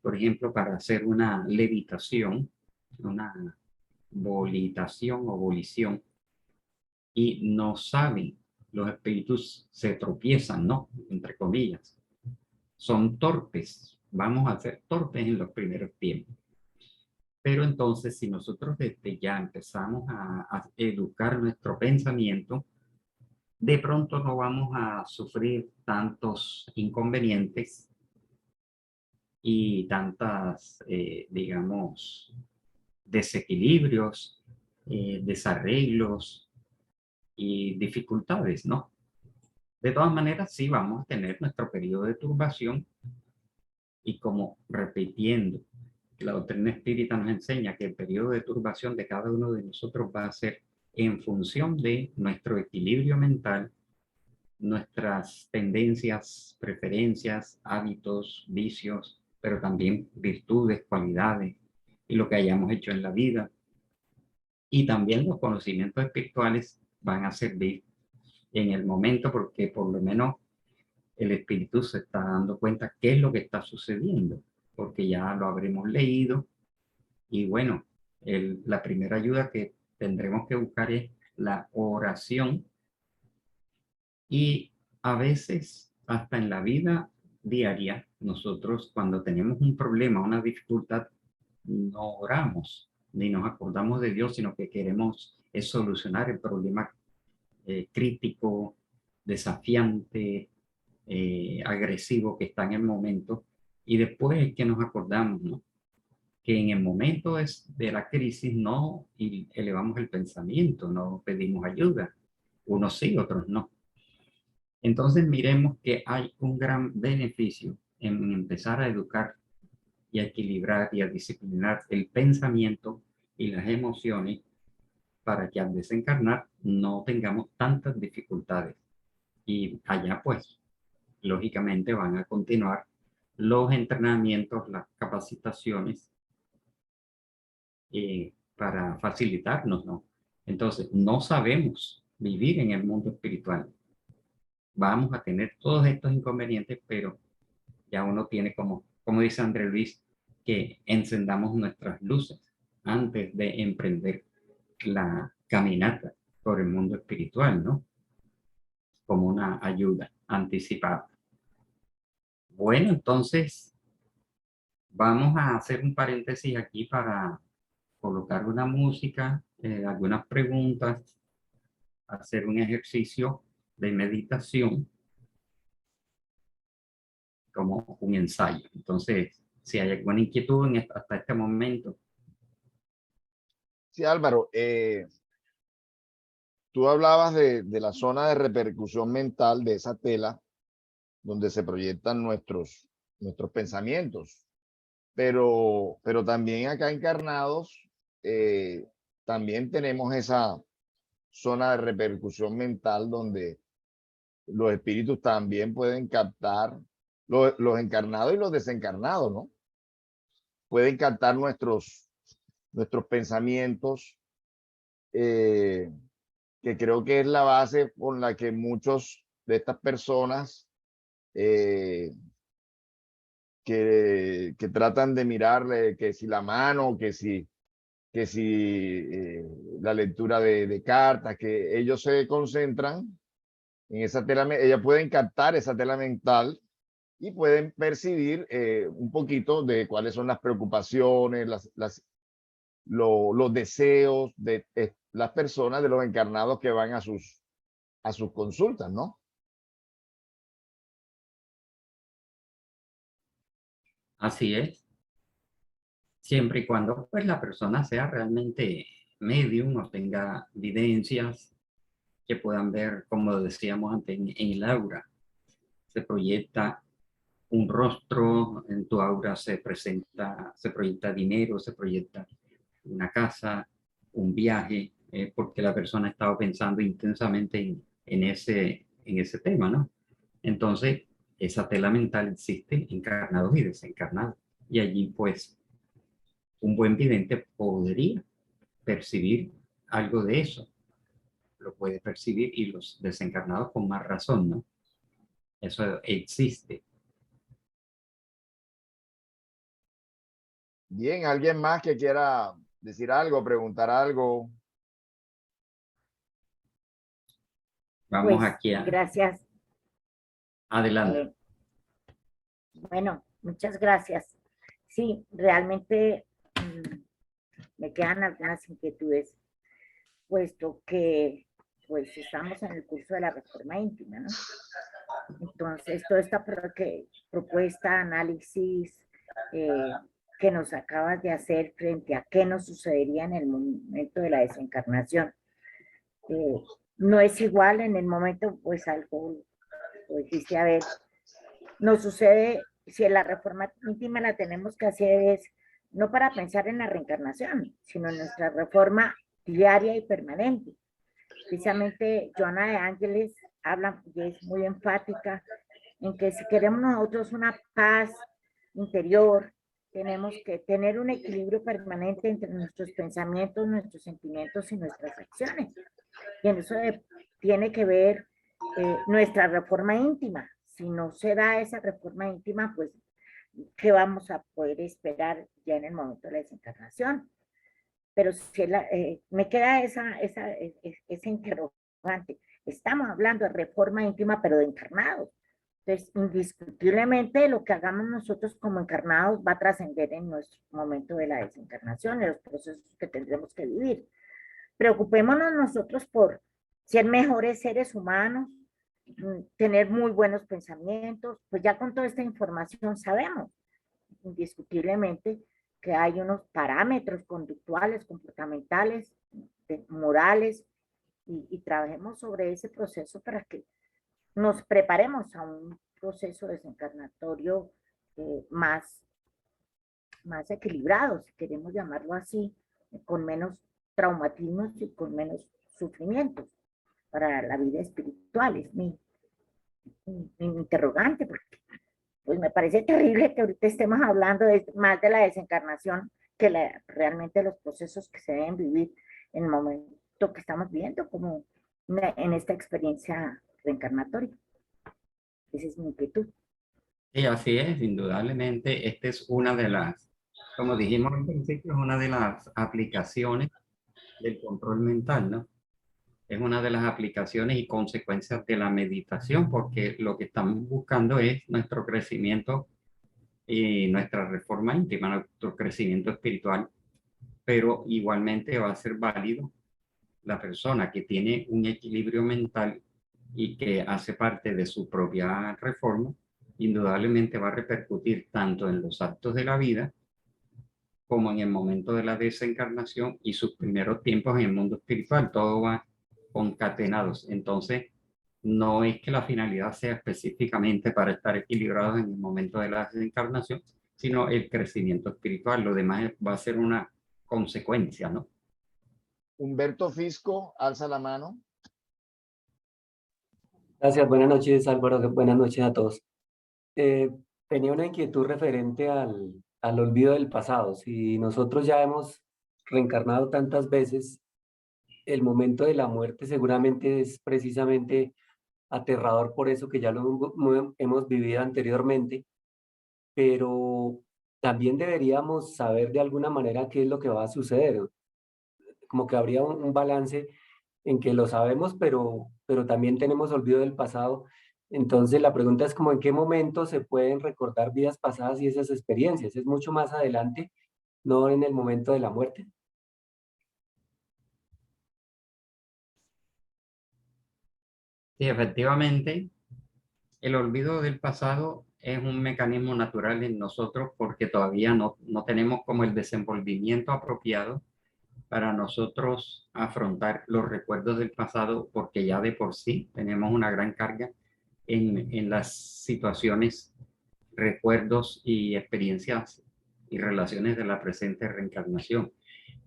B: por ejemplo, para hacer una levitación, una volitación o volición, y no saben, los espíritus se tropiezan, ¿no? Entre comillas. Son torpes, vamos a ser torpes en los primeros tiempos. Pero entonces, si nosotros desde ya empezamos a educar nuestro pensamiento, de pronto no vamos a sufrir tantos inconvenientes y tantas, digamos, desequilibrios, desarreglos y dificultades, ¿no? De todas maneras, sí vamos a tener nuestro periodo de turbación y como repitiendo, la doctrina espírita nos enseña que el periodo de turbación de cada uno de nosotros va a ser en función de nuestro equilibrio mental, nuestras tendencias, preferencias, hábitos, vicios, pero también virtudes, cualidades y lo que hayamos hecho en la vida. Y también los conocimientos espirituales van a servir en el momento porque por lo menos el espíritu se está dando cuenta qué es lo que está sucediendo, porque ya lo habremos leído y bueno, la primera ayuda que tendremos que buscar es la oración y a veces hasta en la vida diaria nosotros cuando tenemos un problema, una dificultad, no oramos ni nos acordamos de Dios, sino que queremos es solucionar el problema crítico, desafiante, agresivo que está en el momento y después es que nos acordamos, ¿no? Que en el momento de la crisis no elevamos el pensamiento, no pedimos ayuda, unos sí, otros no. Entonces miremos que hay un gran beneficio en empezar a educar y a equilibrar y a disciplinar el pensamiento y las emociones para que al desencarnar no tengamos tantas dificultades. Y allá pues, lógicamente van a continuar los entrenamientos, las capacitaciones para facilitarnos, ¿no? Entonces, no sabemos vivir en el mundo espiritual. Vamos a tener todos estos inconvenientes, pero ya uno tiene como dice André Luis, que encendamos nuestras luces antes de emprender la caminata por el mundo espiritual, ¿no? Como una ayuda anticipada. Bueno, entonces vamos a hacer un paréntesis aquí para colocar una música, algunas preguntas, hacer un ejercicio de meditación como un ensayo. Entonces, si hay alguna inquietud hasta este momento.
A: Sí, Álvaro, tú hablabas de la zona de repercusión mental de esa tela donde se proyectan nuestros pensamientos, pero también acá encarnados, también tenemos esa zona de repercusión mental donde los espíritus también pueden captar, los encarnados y los desencarnados, ¿no? Pueden captar nuestros pensamientos, eh, que creo que es la base con la que muchos de estas personas, eh, que tratan de mirarle, que si la mano, que si la lectura de cartas, que ellos se concentran en esa tela, ellas pueden captar esa tela mental y pueden percibir un poquito de cuáles son las preocupaciones, los deseos de las personas, de los encarnados que van a sus consultas, ¿no?
B: Así es, siempre y cuando pues la persona sea realmente medium o tenga evidencias que puedan ver, como decíamos antes, en el aura. Se proyecta un rostro, en tu aura se proyecta dinero, se proyecta una casa, un viaje, porque la persona ha estado pensando intensamente en ese tema, ¿no? Entonces, esa tela mental existe encarnados y desencarnados. Y allí, pues, un buen vidente podría percibir algo de eso, lo puede percibir, y los desencarnados con más razón, ¿no? Eso existe.
A: Bien, ¿alguien más que quiera decir algo, preguntar algo?
B: Vamos
C: Pues
B: aquí
C: gracias.
B: adelante.
C: Bueno, muchas gracias. Sí, realmente me quedan algunas inquietudes, puesto que pues estamos en el curso de la reforma íntima, ¿no? Entonces, toda esta propuesta, análisis que nos acabas de hacer frente a qué nos sucedería en el momento de la desencarnación, eh, no es igual en el momento, pues algo, lo dijiste, a ver, nos sucede, si la reforma íntima la tenemos que hacer es no para pensar en la reencarnación, sino en nuestra reforma diaria y permanente. Precisamente Joana de Ángeles habla y es muy enfática en que si queremos nosotros una paz interior, tenemos que tener un equilibrio permanente entre nuestros pensamientos, nuestros sentimientos y nuestras acciones. Y en eso tiene que ver nuestra reforma íntima. Si no se da esa reforma íntima, pues, ¿qué vamos a poder esperar ya en el momento de la desencarnación? Pero si me queda ese interrogante. Estamos hablando de reforma íntima, pero de encarnados. Entonces, indiscutiblemente, lo que hagamos nosotros como encarnados va a trascender en nuestro momento de la desencarnación, en los procesos que tendremos que vivir. Preocupémonos nosotros por ser mejores seres humanos, tener muy buenos pensamientos, pues ya con toda esta información sabemos indiscutiblemente que hay unos parámetros conductuales, comportamentales, morales, y trabajemos sobre ese proceso para que nos preparemos a un proceso desencarnatorio más equilibrado, si queremos llamarlo así, con menos traumatismos y con menos sufrimientos para la vida espiritual. Es mi interrogante, porque pues me parece terrible que ahorita estemos hablando más de la desencarnación que realmente los procesos que se deben vivir en el momento que estamos viviendo, como en esta experiencia reencarnatoria. Esa es mi inquietud.
B: Sí, así es, indudablemente. Esta es una de las, como dijimos al principio, es una de las aplicaciones del control mental, ¿no? Es una de las aplicaciones y consecuencias de la meditación, porque lo que estamos buscando es nuestro crecimiento y nuestra reforma íntima, nuestro crecimiento espiritual. pero igualmente va a ser válido la persona que tiene un equilibrio mental y que hace parte de su propia reforma, indudablemente va a repercutir tanto en los actos de la vida como en el momento de la desencarnación y sus primeros tiempos en el mundo espiritual. Todo va concatenados. Entonces, no es que la finalidad sea específicamente para estar equilibrados en el momento de la desencarnación, sino el crecimiento espiritual. Lo demás va a ser una consecuencia, ¿no?
A: Humberto Fisco, alza la mano.
D: Gracias, buenas noches Álvaro, buenas noches a todos. Tenía una inquietud referente al olvido del pasado. Si nosotros ya hemos reencarnado tantas veces, el momento de la muerte seguramente es precisamente aterrador por eso que ya lo hemos vivido anteriormente, pero también deberíamos saber de alguna manera qué es lo que va a suceder. Como que habría un balance en que lo sabemos, pero también tenemos olvido del pasado. Entonces la pregunta es como en qué momento se pueden recordar vidas pasadas y esas experiencias. Es mucho más adelante, no en el momento de la muerte.
B: Sí, efectivamente, el olvido del pasado es un mecanismo natural en nosotros porque todavía no tenemos como el desenvolvimiento apropiado para nosotros afrontar los recuerdos del pasado, porque ya de por sí tenemos una gran carga en las situaciones, recuerdos y experiencias y relaciones de la presente reencarnación.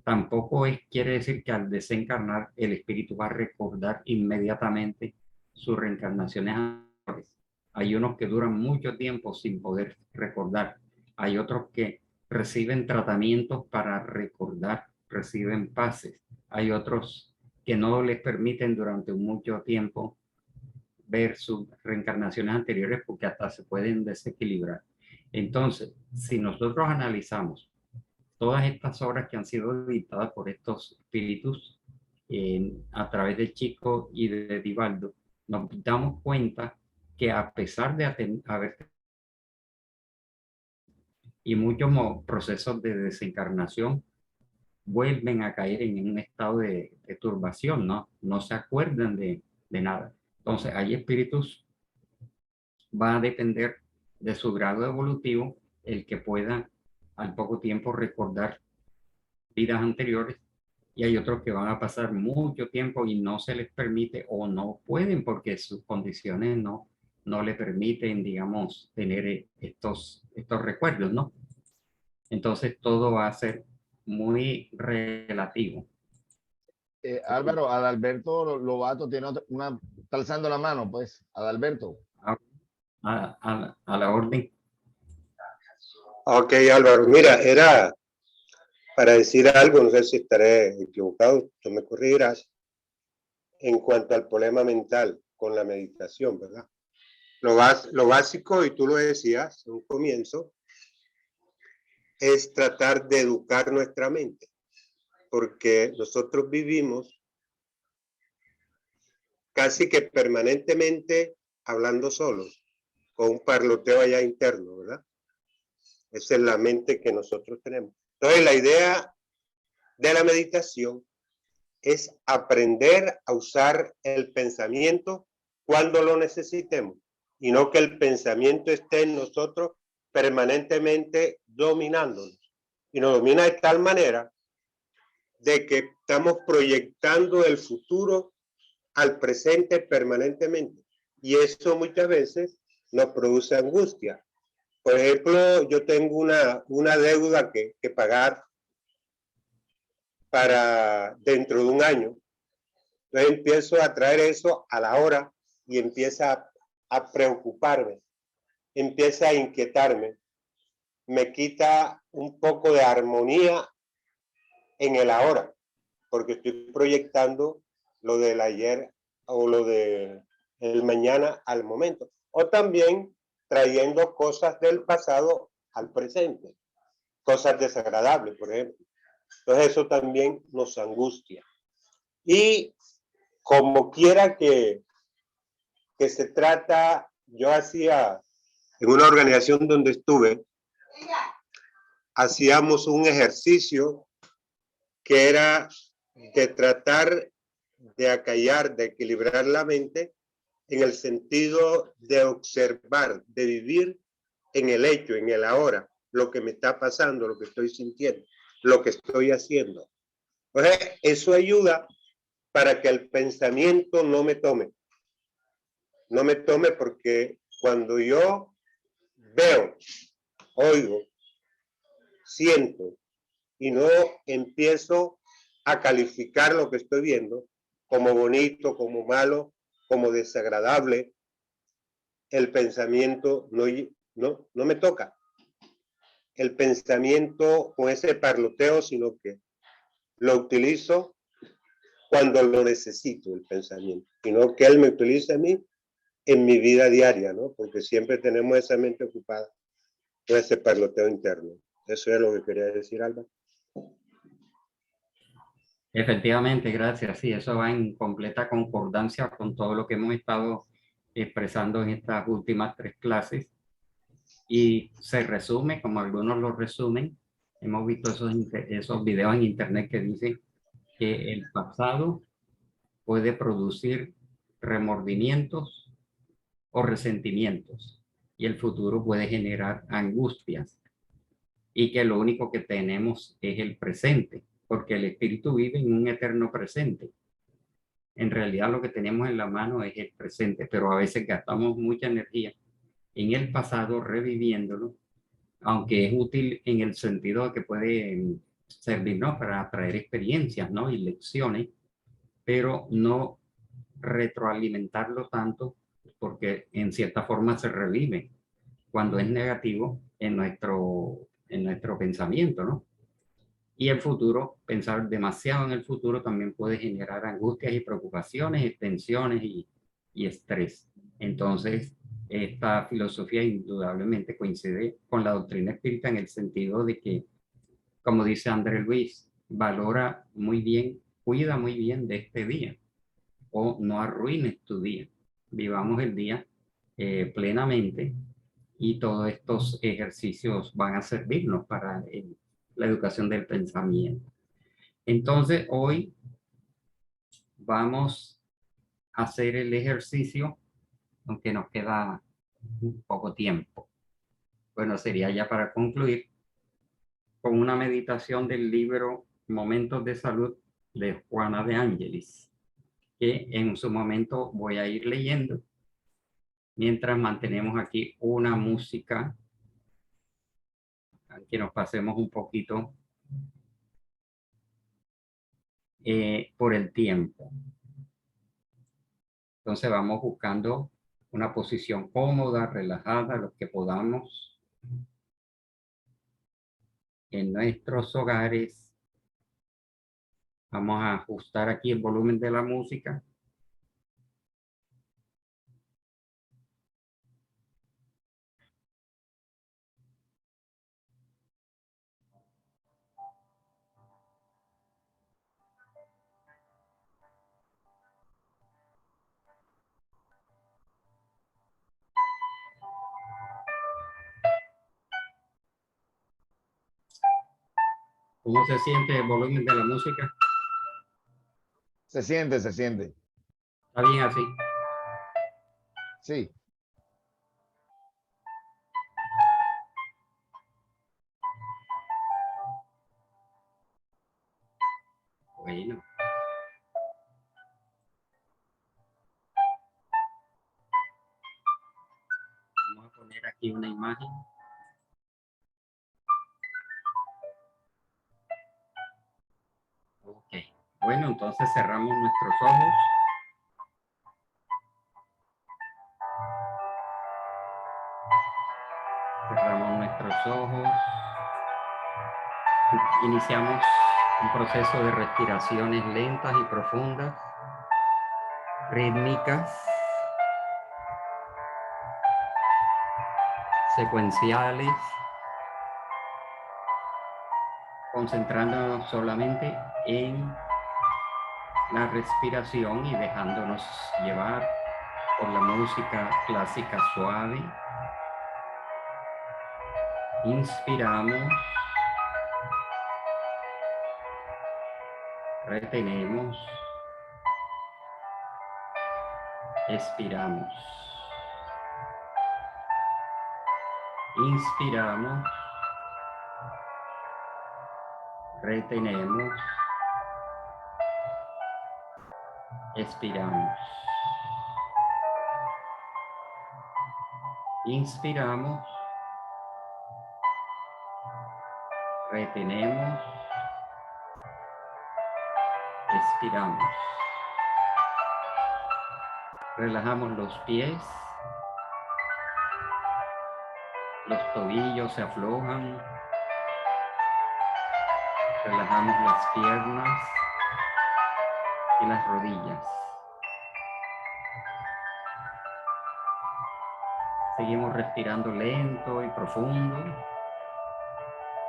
B: Tampoco quiere decir que al desencarnar el espíritu va a recordar inmediatamente sus reencarnaciones anteriores. Hay unos que duran mucho tiempo sin poder recordar. Hay otros que reciben tratamientos para recordar, reciben pases. Hay otros que no les permiten durante mucho tiempo ver sus reencarnaciones anteriores porque hasta se pueden desequilibrar. Entonces, si nosotros analizamos todas estas obras que han sido editadas por estos espíritus a través de Chico y de Divaldo, nos damos cuenta que a pesar de haber y muchos procesos de desencarnación, vuelven a caer en un estado de turbación, ¿no? No se acuerdan de nada. Entonces, hay espíritus, va a depender de su grado evolutivo, el que pueda al poco tiempo recordar vidas anteriores, y hay otros que van a pasar mucho tiempo y no se les permite o no pueden porque sus condiciones no le permiten, digamos, tener estos recuerdos, ¿no? Entonces todo va a ser muy relativo.
A: Álvaro, Adalberto Lobato tiene está alzando la mano, pues, Adalberto.
B: A la orden.
E: Ok, Álvaro, mira, era para decir algo, no sé si estaré equivocado, tú me corregirás, en cuanto al problema mental con la meditación, ¿verdad? Lo básico, y tú lo decías en un comienzo, es tratar de educar nuestra mente, porque nosotros vivimos casi que permanentemente hablando solos, con un parloteo allá interno, ¿verdad? Esa es la mente que nosotros tenemos. Entonces, la idea de la meditación es aprender a usar el pensamiento cuando lo necesitemos y no que el pensamiento esté en nosotros permanentemente dominándonos. Y nos domina de tal manera de que estamos proyectando el futuro al presente permanentemente. Y eso muchas veces nos produce angustia. Por ejemplo, yo tengo una deuda que pagar para dentro de un año. Entonces empiezo a traer eso a la hora y empieza a preocuparme, empieza a inquietarme, me quita un poco de armonía en el ahora, porque estoy proyectando lo del ayer o lo del mañana al momento, o también trayendo cosas del pasado al presente, cosas desagradables, por ejemplo. Entonces eso también nos angustia. Y como quiera que se trata, yo hacía, en una organización donde estuve, hacíamos un ejercicio que era de tratar de acallar, de equilibrar la mente en el sentido de observar, de vivir en el hecho, en el ahora, lo que me está pasando, lo que estoy sintiendo, lo que estoy haciendo. Entonces, eso ayuda para que el pensamiento no me tome. No me tome porque cuando yo veo, oigo, siento y no empiezo a calificar lo que estoy viendo como bonito, como malo, como desagradable, el pensamiento no me toca. El pensamiento con ese parloteo, sino que lo utilizo cuando lo necesito, el pensamiento, sino que él me utiliza a mí en mi vida diaria, ¿no? Porque siempre tenemos esa mente ocupada con ese parloteo interno. Eso es lo que quería decir, Alba.
B: Efectivamente, gracias. Sí, eso va en completa concordancia con todo lo que hemos estado expresando en estas últimas 3 clases. Y se resume, como algunos lo resumen, hemos visto esos videos en internet que dicen que el pasado puede producir remordimientos o resentimientos y el futuro puede generar angustias y que lo único que tenemos es el presente, porque el espíritu vive en un eterno presente. En realidad lo que tenemos en la mano es el presente, pero a veces gastamos mucha energía en el pasado reviviéndolo, aunque es útil en el sentido de que puede servirnos para traer experiencias, ¿no? Y lecciones, pero no retroalimentarlo tanto porque en cierta forma se revive cuando es negativo en nuestro pensamiento, ¿no? Y el futuro, pensar demasiado en el futuro también puede generar angustias y preocupaciones, tensiones y estrés. Entonces, esta filosofía indudablemente coincide con la doctrina espírita en el sentido de que, como dice André Luis, valora muy bien, cuida muy bien de este día o no arruines tu día. Vivamos el día plenamente y todos estos ejercicios van a servirnos para la educación del pensamiento. Entonces, hoy vamos a hacer el ejercicio, aunque nos queda un poco tiempo. Bueno, sería ya para concluir con una meditación del libro Momentos de Salud de Juana de Ángelis, que en su momento voy a ir leyendo mientras mantenemos aquí una música, que nos pasemos un poquito por el tiempo. Entonces vamos buscando una posición cómoda, relajada, lo que podamos en nuestros hogares. Vamos a ajustar aquí el volumen de la música. ¿Cómo se siente el volumen de la música?
A: Se siente, se siente.
B: ¿Está bien así?
A: Sí.
B: Bueno. Vamos a poner aquí una imagen. Ok. Bueno, entonces cerramos nuestros ojos. Cerramos nuestros ojos. Iniciamos un proceso de respiraciones lentas y profundas, rítmicas, secuenciales, concentrándonos solamente en la respiración y dejándonos llevar por la música clásica suave. Inspiramos. Retenemos. Expiramos. Inspiramos. Retenemos. Expiramos. Inspiramos. Retenemos. Expiramos. Relajamos los pies. Los tobillos se aflojan. Relajamos las piernas y las rodillas. Seguimos respirando lento y profundo.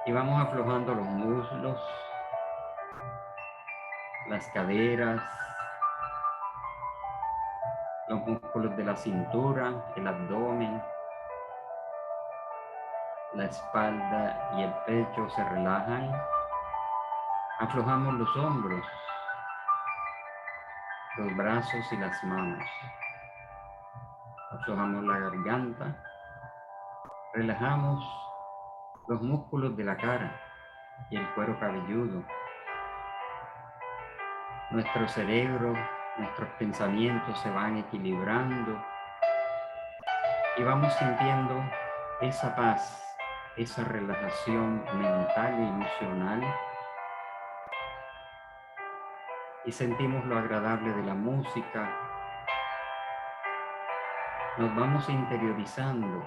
B: Y vamos aflojando los muslos, las caderas, los músculos de la cintura, el abdomen, la espalda y el pecho se relajan. Aflojamos los hombros, los brazos y las manos. Aflojamos la garganta. Relajamos los músculos de la cara y el cuero cabelludo. Nuestro cerebro, nuestros pensamientos se van equilibrando y vamos sintiendo esa paz, esa relajación mental e emocional. Y sentimos lo agradable de la música. Nos vamos interiorizando,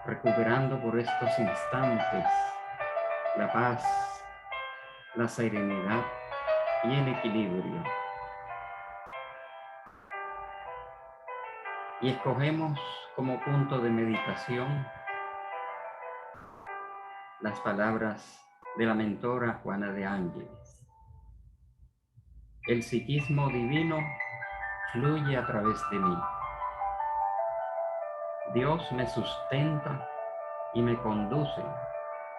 B: recuperando por estos instantes la paz, la serenidad y el equilibrio. Y escogemos como punto de meditación las palabras de la mentora Juana de Ángeles. El psiquismo divino fluye a través de mí. Dios me sustenta y me conduce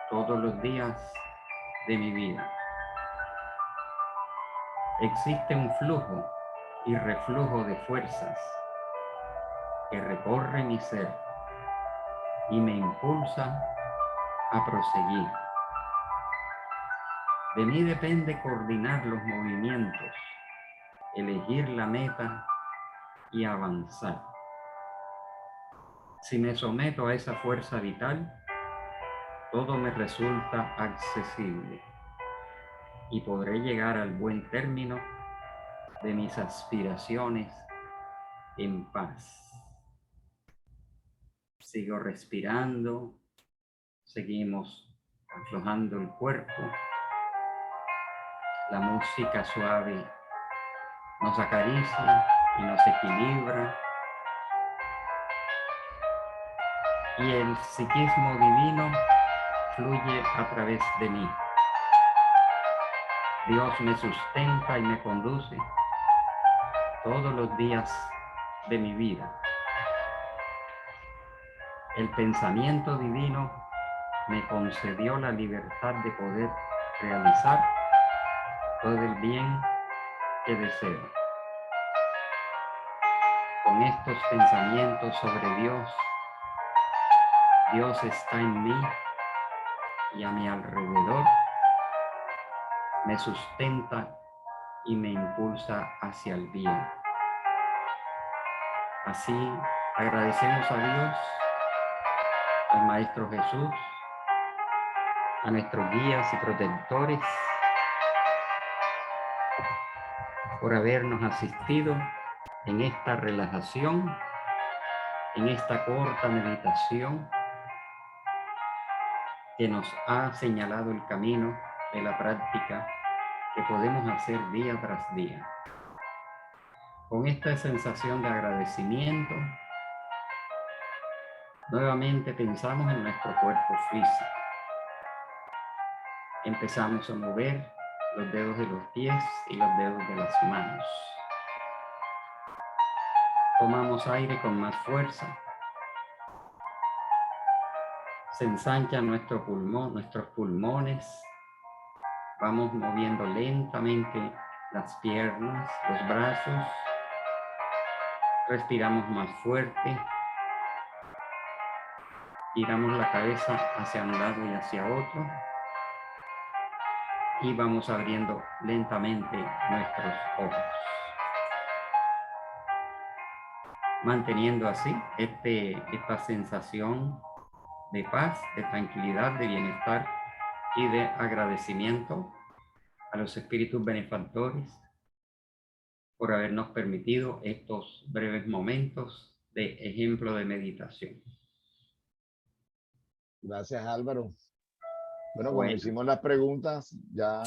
B: todos los días de mi vida. Existe un flujo y reflujo de fuerzas que recorre mi ser y me impulsa a proseguir. De mí depende coordinar los movimientos, elegir la meta y avanzar. Si me someto a esa fuerza vital, todo me resulta accesible y podré llegar al buen término de mis aspiraciones en paz. Sigo respirando, seguimos aflojando el cuerpo. La música suave nos acaricia y nos equilibra. Y el psiquismo divino fluye a través de mí. Dios me sustenta y me conduce todos los días de mi vida. El pensamiento divino me concedió la libertad de poder realizar todo el bien que deseo. Con estos pensamientos sobre Dios, Dios está en mí y a mi alrededor, me sustenta y me impulsa hacia el bien. Así agradecemos a Dios, al Maestro Jesús, a nuestros guías y protectores por habernos asistido en esta relajación, en esta corta meditación que nos ha señalado el camino de la práctica que podemos hacer día tras día. Con esta sensación de agradecimiento, nuevamente pensamos en nuestro cuerpo físico. Empezamos a mover los dedos de los pies y los dedos de las manos. Tomamos aire con más fuerza. Se ensanchan nuestros pulmones. Vamos moviendo lentamente las piernas, los brazos. Respiramos más fuerte. Giramos la cabeza hacia un lado y hacia otro. Y vamos abriendo lentamente nuestros ojos. Manteniendo así esta sensación de paz, de tranquilidad, de bienestar y de agradecimiento a los espíritus benefactores por habernos permitido estos breves momentos de ejemplo de meditación.
A: Gracias, Álvaro. Bueno, como
B: Bueno.
A: hicimos las preguntas, ya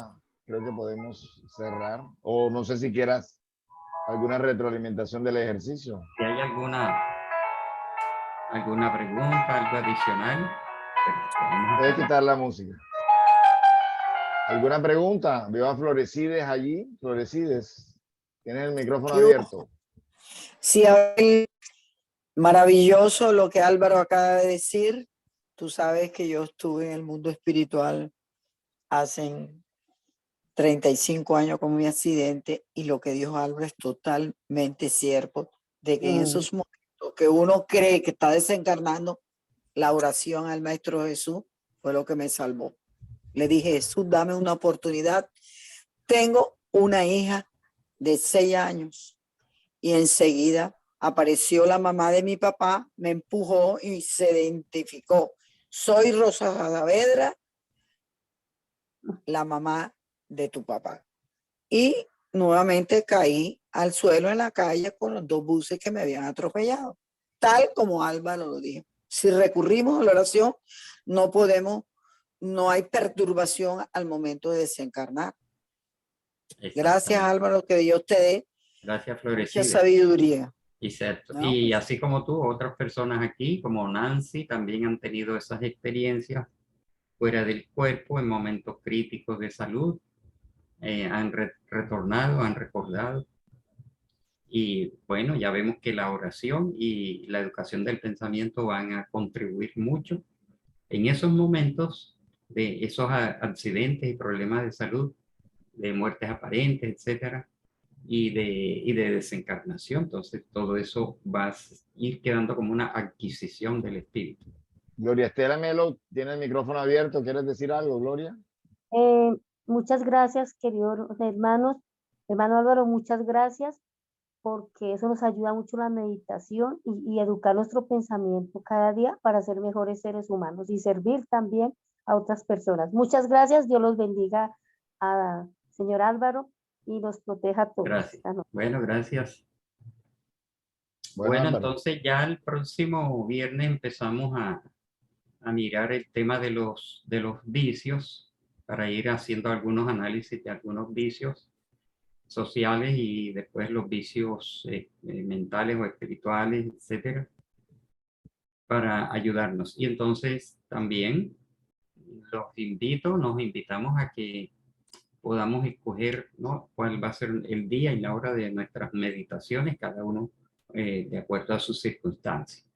A: creo que podemos cerrar. O no sé si quieras alguna retroalimentación del ejercicio.
B: Si hay alguna pregunta, algo adicional,
A: Puedes quitar la música. ¿Alguna pregunta? Veo a Florecides allí. Florecides, tienes el micrófono abierto.
F: Sí, maravilloso lo que Álvaro acaba de decir. Tú sabes que yo estuve en el mundo espiritual hace 35 años con mi accidente y lo que dijo Álvaro es totalmente cierto, de que en esos momentos que uno cree que está desencarnando, la oración al Maestro Jesús fue lo que me salvó. Le dije, Jesús, dame una oportunidad. Tengo una hija de 6 años y enseguida apareció la mamá de mi papá, me empujó y se identificó. Soy Rosa Saavedra, la mamá de tu papá. Y nuevamente caí al suelo en la calle con los 2 buses que me habían atropellado, tal como Álvaro lo dijo. Si recurrimos a la oración, no hay perturbación al momento de desencarnar. Gracias, Álvaro, que Dios te dé
B: gracias,
F: mucha
B: Florecides.
F: sabiduría.
B: Exacto.
F: No,
B: Y
F: pues,
B: así como tú, otras personas aquí, como Nancy, también han tenido esas experiencias fuera del cuerpo en momentos críticos de salud. Han retornado, han recordado. Y bueno, ya vemos que la oración y la educación del pensamiento van a contribuir mucho en esos momentos de esos accidentes y problemas de salud, de muertes aparentes, etcétera, y de desencarnación. Entonces, todo eso va a ir quedando como una adquisición del espíritu.
A: Gloria Estela Melo, tiene el micrófono abierto. ¿Quieres decir algo, Gloria?
G: Muchas gracias, queridos hermanos. Hermano Álvaro, muchas gracias, porque eso nos ayuda mucho la meditación y educar nuestro pensamiento cada día para ser mejores seres humanos y servir también a otras personas. Muchas gracias. Dios los bendiga a señor Álvaro y los proteja a todos.
B: Gracias. Bueno, gracias.
A: Bueno,
B: entonces ya el próximo viernes empezamos a mirar el tema de los vicios para ir haciendo algunos análisis de algunos vicios sociales y después los vicios mentales o espirituales, etcétera, para ayudarnos. Y entonces también nos invitamos a que podamos escoger, ¿no?, cuál va a ser el día y la hora de nuestras meditaciones, cada uno de acuerdo a sus circunstancias.